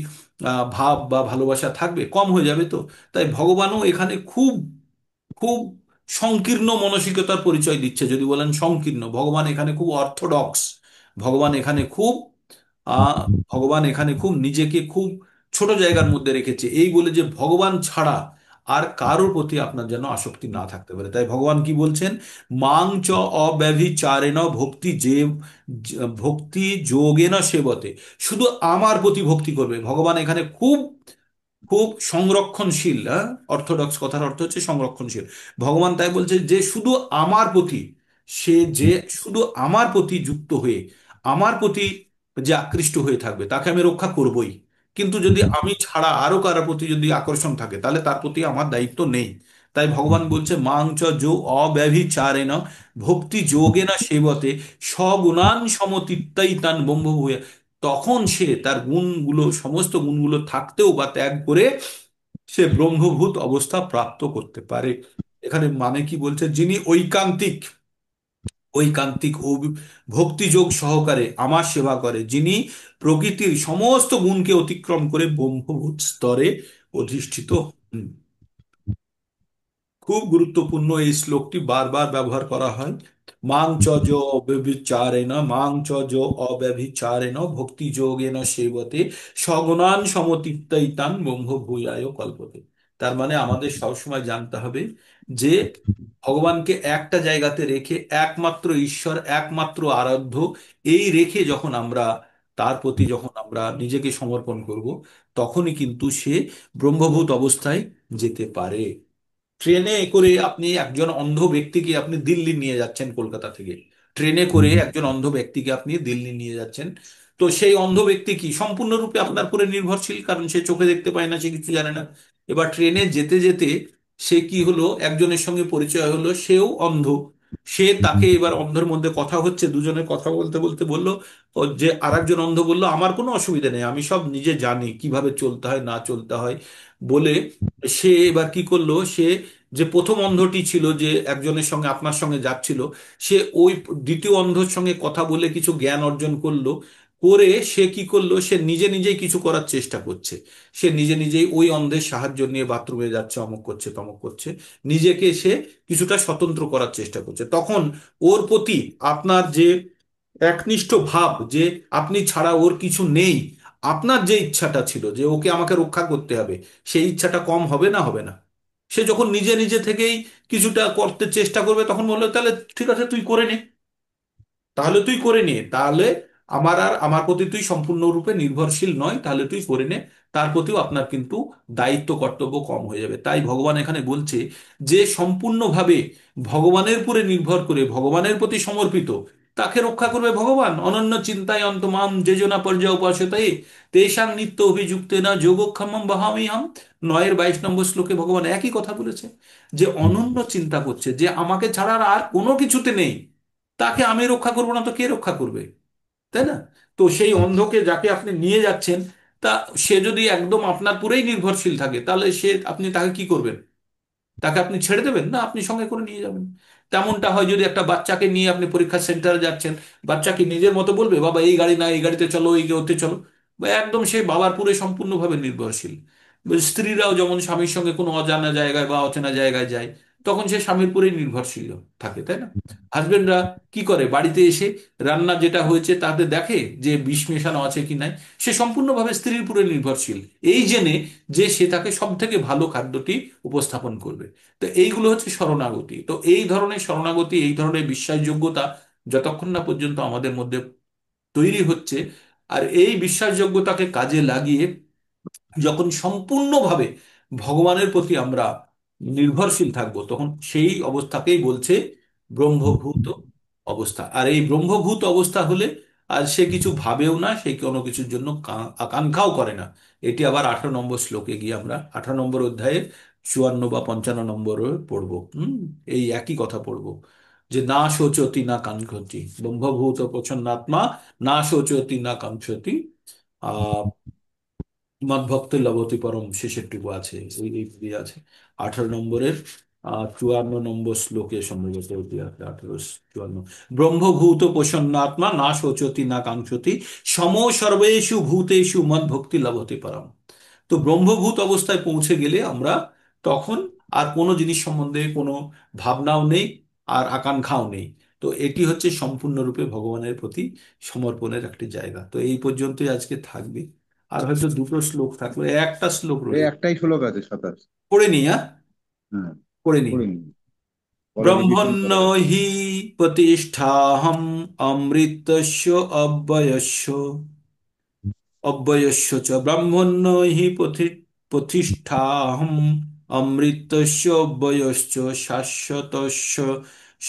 ভাব বা ভালোবাসা থাকবে? কম হয়ে যাবে তো। তাই ভগবানও এখানে খুব খুব সংকীর্ণ মানসিকতার পরিচয় দিচ্ছে। যদি বলেন সংকীর্ণ, ভগবান এখানে খুব অর্থোডক্স। ভগবান এখানে খুব আহ ভগবান এখানে খুব নিজেকে খুব ছোট জায়গার মধ্যে রেখেছে, এই বলে যে ভগবান ছাড়া আর কারোর প্রতি আপনার যেন আসক্তি না থাকতে পারে। তাই ভগবান কি বলছেন, মাং চ অব্যভিচারেণ ভক্তি যোগেন সেবতে। শুধু আমার প্রতি ভক্তি করবে। ভগবান এখানে খুব খুব সংরক্ষণশীল। হ্যাঁ, অর্থোডক্স কথার অর্থ হচ্ছে সংরক্ষণশীল। ভগবান তাই বলছে যে শুধু আমার প্রতি, সে যে শুধু আমার প্রতি যুক্ত হয়ে আমার প্রতি যে আকৃষ্ট হয়ে থাকবে, তাকে আমি রক্ষা করবই। কিন্তু যদি আমি ছাড়া আরো কারোর প্রতি যদি আকর্ষণ থাকে, তাহলে তার প্রতি আমার দায়িত্ব নেই। তাই ভগবান বলছে মাং চ যো অব্যভিচারেণ ভক্তি যোগেনা সেবতে সগুণান সমতিত্তাইতান ব্রহ্মভূয়া। তখন সে তার গুণগুলো, সমস্ত গুণগুলো থাকতেও বা ত্যাগ করে সে ব্রহ্মভূত অবস্থা প্রাপ্ত করতে পারে। এখানে মানে কি বলছে, যিনি ঐকান্তিক ঐকান্তিক ও ভক্তিযোগ সহকারে আমার সেবা করে, যিনি প্রকৃতির সমস্ত গুণকে অতিক্রম করে ব্রহ্মভূত স্তরে অধিষ্ঠিত হন। খুব গুরুত্বপূর্ণ এই শ্লোকটি, বারবার ব্যবহার করা হয়। মাং চ যো অব্যভিচারেণ মাং চ যো অব্যভিচারেণ ভক্তি যোগেন সেবতে সগুণান সমতিত্তাইতান ব্রহ্মভূয়ায় কল্পতে। তার মানে আমাদের সবসময় জানতে হবে যে ভগবানকে একটা জায়গাতে রেখে, একমাত্র ঈশ্বর, একমাত্র আরাধ্য, এই রেখে যখন আমরা তার প্রতি যখন আমরা নিজেকে সমর্পণ করব, তখনই কিন্তু সে ব্রহ্মভূত অবস্থায় যেতে পারে। ট্রেনে করে আপনি একজন অন্ধ ব্যক্তিকে আপনি দিল্লি নিয়ে যাচ্ছেন, কলকাতা থেকে ট্রেনে করে একজন অন্ধ ব্যক্তিকে আপনি দিল্লি নিয়ে যাচ্ছেন। তো সেই অন্ধ ব্যক্তি কি সম্পূর্ণরূপে আপনার উপরে নির্ভরশীল, কারণ সে চোখে দেখতে পায় না, সে কিছু জানে না। এবার ট্রেনে যেতে যেতে সে কি হলো, একজনের সঙ্গে পরিচয় হলো, সেও অন্ধ। সে তাকে এবার অন্ধের মধ্যে কথা হচ্ছে, দুজনে কথা বলতে বলতে বলল, ও যে আরেকজন অন্ধ বলল আমার কোনো অসুবিধা নেই, আমি সব নিজে জানি কিভাবে চলতে হয় না চলতে হয় বলে। সে এবার কি করলো, সে যে প্রথম অন্ধটি ছিল, যে একজনের সঙ্গে আপনার সঙ্গে যাচ্ছিল, সে ওই দ্বিতীয় অন্ধর সঙ্গে কথা বলে কিছু জ্ঞান অর্জন করলো। করে সে কি করলো, সে নিজে নিজেই কিছু করার চেষ্টা করছে। সে নিজে নিজেই ওই অন্ধের সাহায্য নিয়ে বাথরুমে যাচ্ছে, অমুক করছে তমুক করছে, নিজেকে সে কিছুটা স্বতন্ত্র করার চেষ্টা করছে। তখন ওর প্রতি আপনার যে একনিষ্ঠ ভাব, যে আপনি ছাড়া ওর কিছু নেই, আপনার যে ইচ্ছাটা ছিল যে ওকে আমাকে রক্ষা করতে হবে, সেই ইচ্ছাটা কম হবে না? হবে না? সে যখন নিজে নিজে থেকেই কিছুটা করতে চেষ্টা করবে, তখন বললো তাহলে ঠিক আছে তুই করে নে, তাহলে তুই করে নে, তাহলে আমার প্রতি তুই সম্পূর্ণরূপে নির্ভরশীল নয়, তাহলে তুই করে নে। তার প্রতিও আপনার কিন্তু দায়িত্ব কর্তব্য কম হয়ে যাবে। তাই ভগবান এখানে বলছে যে সম্পূর্ণভাবে ভগবানের উপরে নির্ভর করে ভগবানের প্রতি সমর্পিত, তাকে রক্ষা করবে ভগবান। অনন্য চিন্তায় অন্তমাম যোজনা পর্যায় উপাসতায় তেষাং নিত্য অভিযুক্তে না যোগক্ষেমম বহামি হাম। 9-22 শ্লোকে ভগবান একই কথা বলেছে, যে অনন্য চিন্তা করছে, যে আমাকে ছাড়া আর কোনো কিছুতে নেই, তাকে আমি রক্ষা করবো না তো কে রক্ষা করবে? তাই না? তো সেই অন্ধকে যাকে আপনি নিয়ে যাচ্ছেন, তা সে যদি একদম আপনার পুরেই নির্ভরশীল থাকে, তাহলে আপনি তাকে কি করবেন? তাকে আপনি ছেড়ে দেবেন না, আপনি সঙ্গে করে নিয়ে যাবেন। তেমনটা হয় যদি একটা বাচ্চাকে নিয়ে আপনি পরীক্ষা সেন্টারে যাচ্ছেন, বাচ্চা কি নিজের মতো বলবে বাবা এই গাড়ি না এই গাড়িতে চলো, এই ওতে চলো? বা একদম সেই বাবার পুরে সম্পূর্ণভাবে নির্ভরশীল। স্ত্রীরাও যেমন স্বামীর সঙ্গে কোনো অজানা জায়গায় বা অচেনা জায়গায় যায়, তখন সে স্বামীর পুরেই নির্ভরশীল থাকে, তাই না? হাজবেন্ডরা কি করে, বাড়িতে এসে রান্না যেটা হয়েছে তাতে দেখে যে বিষ মেশানো আছে কি নাই, সে সম্পূর্ণভাবে স্ত্রীর উপরে নির্ভরশীল, এই জেনে যে সে তাকে সব থেকে ভালো খাদ্যটি উপস্থাপন করবে। তো এইগুলো হচ্ছে শরণাগতি। তো এই ধরনের শরণাগতি, এই ধরনের বিশ্বাসযোগ্যতা যতক্ষণ না পর্যন্ত আমাদের মধ্যে তৈরি হচ্ছে, আর এই বিশ্বাসযোগ্যতাকে কাজে লাগিয়ে যখন সম্পূর্ণভাবে ভগবানের প্রতি আমরা নির্ভরশীল থাকব, তখন সেই অবস্থাকেই বলছে ব্রহ্মভূত অবস্থা। আর এই ব্রহ্মভূত অবস্থা হলে আর সে কিছু ভাবেও না, সে কোনো কিছুর জন্য আকাঙ্ক্ষাও করে না। এটি আবার 18 নম্বর শ্লোকে গিয়ে আমরা 18 নম্বর অধ্যায়ে 54 বা 55 নম্বরে পড়বো। এই একই কথা পড়বো, যে না শোচতি না কাঙ্ক্ষতি ব্রহ্মভূত প্রচ্ছন্নাত্মা, না শোচতি না কাঙ্ক্ষতি মদ্ভক্ত লবতি পরম, শেষেরটুকু আছে, এই আছে 18 নম্বরের 54 নম্বর শ্লোকে সম্ভবত এটি আছে, 18 54। ব্রহ্মভূত প্রসন্নাত্মা না শোচতি না কাঙ্ক্ষতি সম সর্বেষু ভূতেষু মদ্ভক্তি লবতি পরম। তো ব্রহ্মভূত অবস্থায় পৌঁছে গেলে আমরা তখন আর কোনো জিনিস সম্বন্ধে কোনো ভাবনাও নেই, আর আকাঙ্ক্ষাও নেই। তো এটি হচ্ছে সম্পূর্ণরূপে ভগবানের প্রতি সমর্পণের একটি জায়গা। তো এই পর্যন্তই আজকে থাকবে। আর হয়তো দুটো শ্লোক থাকলো, একটা শ্লোক এই রইল। একটাই শ্লোক আছে 27। পড়ে নি, হ্যাঁ, হ্যাঁ, পড়ে নি। পড়িনি। বলো দেখি, শুনি ব্রহ্মণ্য পড়ো দেখি। হি প্রতিষ্ঠাহম অমৃতস্য অব্যয়স্য অব্যয়স্য চ ব্রহ্মণ্য হি প্রতিষ্ঠাহম অমৃতস্য অব্যয়স্য শাশ্বতস্য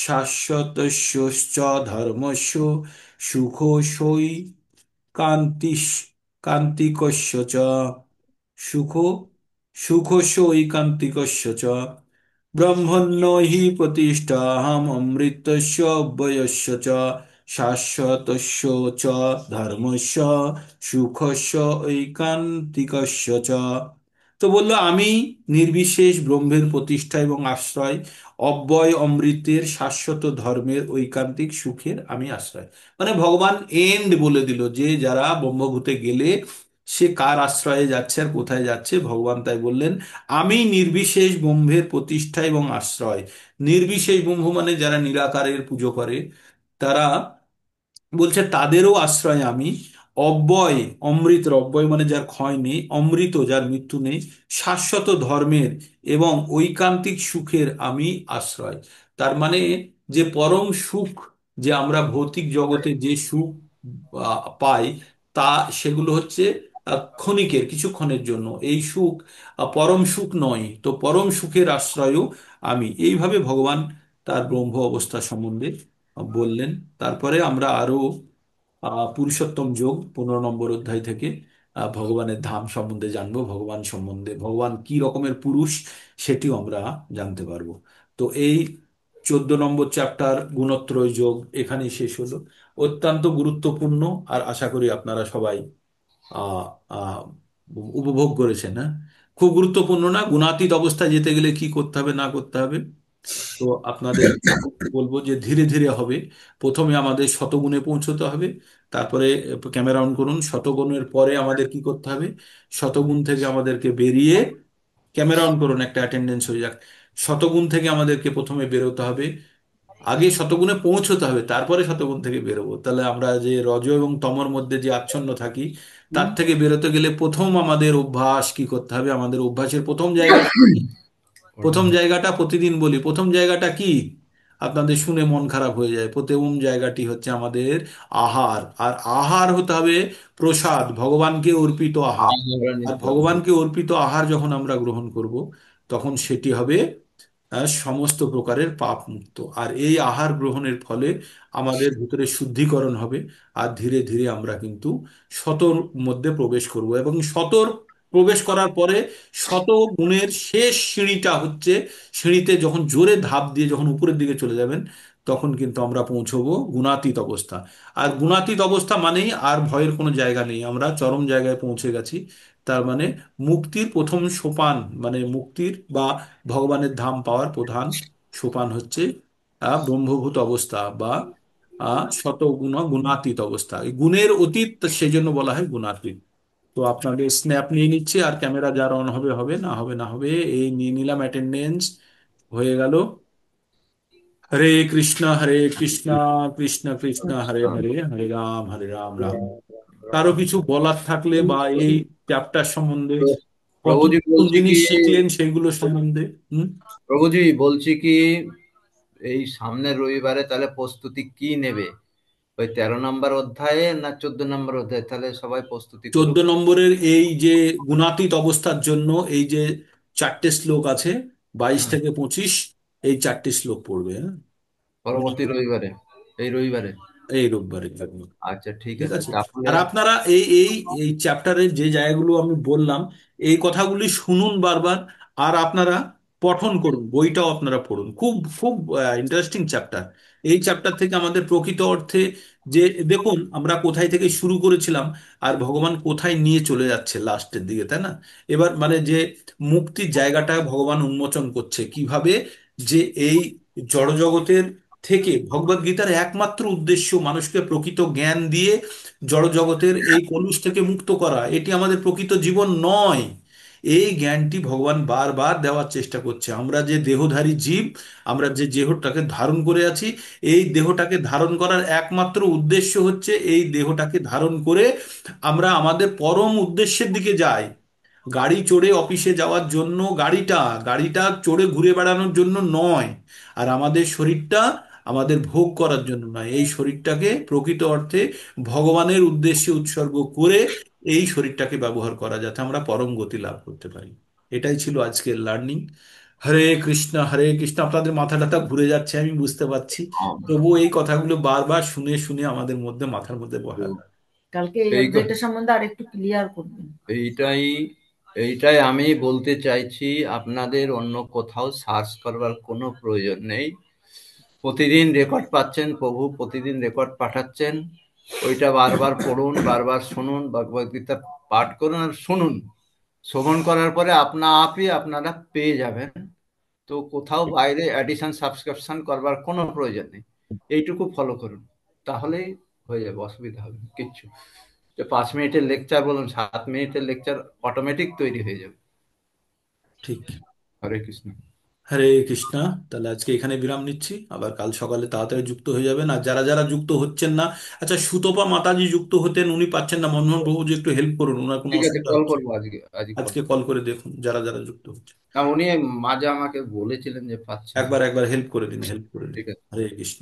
শাশ্বতস্য ধর্মস্য সুখোষৈ কান্তি কান্তিকস্য চ সুখ সুখস্য ঐকান্তিকস্য চ ব্রহ্মণ্য হি প্রতিষ্ঠাহম অমৃতস্য অব্যয়স্য চ শাশ্বতস্য চ ধর্মস্য সুখস্য ঐকান্তিকস্য চ। তো বললো, আমি নির্বিশেষ ব্রহ্মের প্রতিষ্ঠা এবং আশ্রয়, অব্যয় অমৃতের শাশ্বত ধর্মের ঐকান্তিক সুখের আমি আশ্রয়। মানে ভগবান এন্ড বলে দিল, যে যারা ব্রহ্মভূতে গেলে সে কার আশ্রয়ে যাচ্ছে আর কোথায় যাচ্ছে। ভগবান তাই বললেন, আমি নির্বিশেষ ব্রহ্মের প্রতিষ্ঠা এবং আশ্রয়। নির্বিশেষ ব্রহ্ম মানে যারা নিরাকারের পুজো করে, তারা বলছে তাদেরও আশ্রয় আমি। অব্যয় অমৃত, অব্যয় মানে যার ক্ষয় নেই, অমৃত যার মৃত্যু নেই, শাশ্বত ধর্মের এবং ঐকান্তিক সুখের আমি আশ্রয়। তার মানে যে পরম সুখ, যে আমরা ভৌতিক জগতে যে সুখ পাই, তা সেগুলো হচ্ছে ক্ষণিকের, কিছুক্ষণের জন্য। এই সুখ পরম সুখ নয়। তো পরম সুখের আশ্রয়ও আমি, এইভাবে ভগবান তার ব্রহ্ম অবস্থা সম্বন্ধে বললেন। তারপরে আমরা আরো পুরুষোত্তম যোগ 15 নম্বর অধ্যায় থেকে ভগবানের ধাম সম্বন্ধে জানবো, ভগবান সম্বন্ধে, ভগবান কি রকমের পুরুষ সেটিও আমরা জানতে পারবো। তো এই 14 নম্বর চ্যাপ্টার গুণত্রয় যোগ এখানেই শেষ হলো। অত্যন্ত গুরুত্বপূর্ণ, আর আশা করি আপনারা সবাই আহ আহ উপভোগ করেছেন। হ্যাঁ, খুব গুরুত্বপূর্ণ না, গুণাতীত অবস্থায় যেতে গেলে কি করতে হবে না করতে হবে। তো আপনাদের বলবো যে ধীরে ধীরে হবে। প্রথমে আমাদের শতগুণে পৌঁছতে হবে, তারপরে ক্যামেরা অন করুন, শতগুণের পরে আমাদের কি করতে হবে, শতগুণ থেকে আমাদেরকে বেরিয়ে, ক্যামেরা অন করুন, একটা অ্যাটেন্ডেন্স হয়ে যাক। শতগুণ থেকে আমাদেরকে প্রথমে বেরোতে হবে, আগে শতগুণে পৌঁছতে হবে, তারপরে শতগুণ থেকে বেরোবো। তাহলে আমরা যে রজ এবং তমর মধ্যে যে আচ্ছন্ন থাকি, তার থেকে বেরোতে গেলে প্রথম আমাদের অভ্যাস কি করতে হবে, আমাদের অভ্যাসের প্রথম জায়গাটা কি? প্রথম জায়গাটা প্রতিদিন বলি, প্রথম জায়গাটা কি? আপনাদের শুনে মন খারাপ হয়ে যায়। প্রথম জায়গাটি হচ্ছে আমাদের আহার। আর আহার হতে হবে প্রসাদ, ভগবানকে অর্পিত আহার। আমরা আর নিতে হবে। ভগবানকে অর্পিত আহার যখন আমরা গ্রহণ করব, তখন সেটি হবে সমস্ত প্রকারের পাপ মুক্ত। আর এই আহার গ্রহণের ফলে আমাদের ভিতরে শুদ্ধিকরণ হবে। আর ধীরে ধীরে আমরা কিন্তু শতর মধ্যে প্রবেশ করব, এবং শতর প্রবেশ করার পরে শত গুণের শেষ সিঁড়িটা হচ্ছে, সিঁড়িতে যখন জোরে ধাপ দিয়ে যখন উপরের দিকে চলে যাবেন, তখন কিন্তু আমরা পৌঁছবো গুণাতীত অবস্থা। আর গুণাতীত অবস্থা মানেই আর ভয়ের কোনো জায়গা নেই, আমরা চরম জায়গায় পৌঁছে গেছি। তার মানে মুক্তির প্রথম সোপান, মানে মুক্তির বা ভগবানের ধাম পাওয়ার প্রধান সোপান হচ্ছে ব্রহ্মভূত অবস্থা, বা শতগুণ গুণাতীত অবস্থা। এই গুণের অতীত, সেজন্য বলা হয় গুণাতীত। তো আপনাদের স্ন্যাপ নিয়ে নিচ্ছি, আর ক্যামেরা যার অন হবে হবে, না হবে না হবে। এই নিয়ে নিলাম, অ্যাটেন্ডেন্স হয়ে গেল। হরে কৃষ্ণ হরে কৃষ্ণ, কৃষ্ণ কৃষ্ণ হরে আচ্ছা। হরে, হরে রাম রাম। কারো কিছু বলার থাকলে বা এই চ্যাপ্টার সম্বন্ধে তো কত প্রভুজি নতুন বলছি কি, জিনিস শিখলেন সেইগুলো সম্বন্ধে। হুম। প্রভুজি বলছি কি, এই সামনের রবিবারে তাহলে প্রস্তুতি কি নেবে? ওই 13 নম্বর অধ্যায়ে না 14 নম্বর অধ্যায়ে? তাহলে সবাই প্রস্তুতি 14 করুক। নম্বরের এই যে গুণাতীত অবস্থার জন্য এই যে চারটে শ্লোক আছে, 22 থেকে 25, এই চারটে শ্লোক পড়বে। হ্যাঁ, পরবর্তী গুণাতীত, রবিবারে, এই রবিবারে। এই রোববারে থাকবে। আচ্ছা, ঠিক ঠিক আছে আছে। তাহলে। আর আপনারা এই এই এই চ্যাপ্টারের যে জায়গাগুলো আমি বললাম, এই কথাগুলি শুনুন বারবার। আর আপনারা পঠন করুন, বইটাও আপনারা পড়ুন, খুব খুব ইন্টারেস্টিং চ্যাপ্টার। এই চ্যাপ্টার থেকে আমাদের প্রকৃত অর্থে যে, দেখুন আমরা কোথায় থেকে শুরু করেছিলাম আর ভগবান কোথায় নিয়ে চলে যাচ্ছে লাস্টের দিকে, তাই না? এবার মানে যে মুক্তির জায়গাটা ভগবান উন্মোচন করছে কিভাবে, যে এই জড়জগতের থেকে ভগবত গীতার একমাত্র উদ্দেশ্য মানুষকে প্রকৃত জ্ঞান দিয়ে জড়জগতের এই কলুষ থেকে মুক্ত করা, এটি আমাদের প্রকৃত জীবন নয়। এই জ্ঞানটি ভগবান বারবার দেওয়ার চেষ্টা করছে। আমরা যে দেহধারী জীব, আমরা যে দেহটাকে ধারণ করে আছি, এই দেহটাকে ধারণ করার একমাত্র উদ্দেশ্য হচ্ছে এই দেহটাকে ধারণ করে আমরা আমাদের পরম উদ্দেশ্যের দিকে যাই। গাড়ি চড়ে অফিসে যাওয়ার জন্য গাড়িটা, গাড়িটা চড়ে ঘুরে বেড়ানোর জন্য নয়। আর আমাদের শরীরটা আমাদের ভোগ করার জন্য নয়। এই শরীরটাকে প্রকৃত অর্থে ভগবানের উদ্দেশ্যে উৎসর্গ করে এই শরীরটাকে ব্যবহার করা, যাতে আমরা পরম গতি লাভ করতে পারি। এটাই ছিল আজকের লার্নিং। হরে কৃষ্ণ হরে কৃষ্ণ। আপনাদের মাথা টাথা ঘুরে যাচ্ছে আমি বুঝতে পারছি, তবুও এই কথাগুলো বারবার শুনে শুনে আমাদের মধ্যে, মাথার মধ্যে বহাল। কালকে এই এই অধ্যায়টা সম্বন্ধে আর একটু ক্লিয়ার করবেন। এইটাই এইটাই আমি বলতে চাইছি, আপনাদের অন্য কোথাও সার্চ করবার কোনো প্রয়োজন নেই। প্রতিদিন রেকর্ড পাচ্ছেন, প্রভু প্রতিদিন রেকর্ড পাঠাচ্ছেন। ওইটা বারবার পড়ুন, বারবার শুনুন, ভগবদ গীতা পাঠ করুন আর শুনুন। শ্রবণ করার পরে আপনা আপই আপনারা পেয়ে যাবেন। তো কোথাও বাইরে অ্যাডিশন সাবস্ক্রিপশন করবার কোনো প্রয়োজন নেই। এইটুকু ফলো করুন, তাহলেই হয়ে যাবে, অসুবিধা হবে না কিচ্ছু। যে 5 মিনিটের লেকচার বলুন, 7 মিনিটের লেকচার অটোমেটিক তৈরি হয়ে যাবে। ঠিক। হরে কৃষ্ণ। হরে কৃষ্ণ। তাহলে আজকে এখানে বিরাম নিচ্ছি, আবার কাল সকালে তাড়াতাড়ি যুক্ত হয়ে যাবেন। আর যারা যারা যুক্ত হচ্ছেন না, আচ্ছা সুতপা মাতাজি যুক্ত হতেন, উনি পাচ্ছেন না, মনমোহন বাবু যে একটু হেল্প করুন, ওনার কোনো ঠিক আছে, অসুবিধা কল হচ্ছে। করবো আজকে, আজকে কল আজকে করবো। কল করে দেখুন যারা যারা যুক্ত হচ্ছে। না, উনি মাঝে আমাকে বলেছিলেন যে পাচ্ছেন না। একবার একবার হেল্প করে দিন, হেল্প করে দিন। ঠিক আছে। হরে কৃষ্ণ।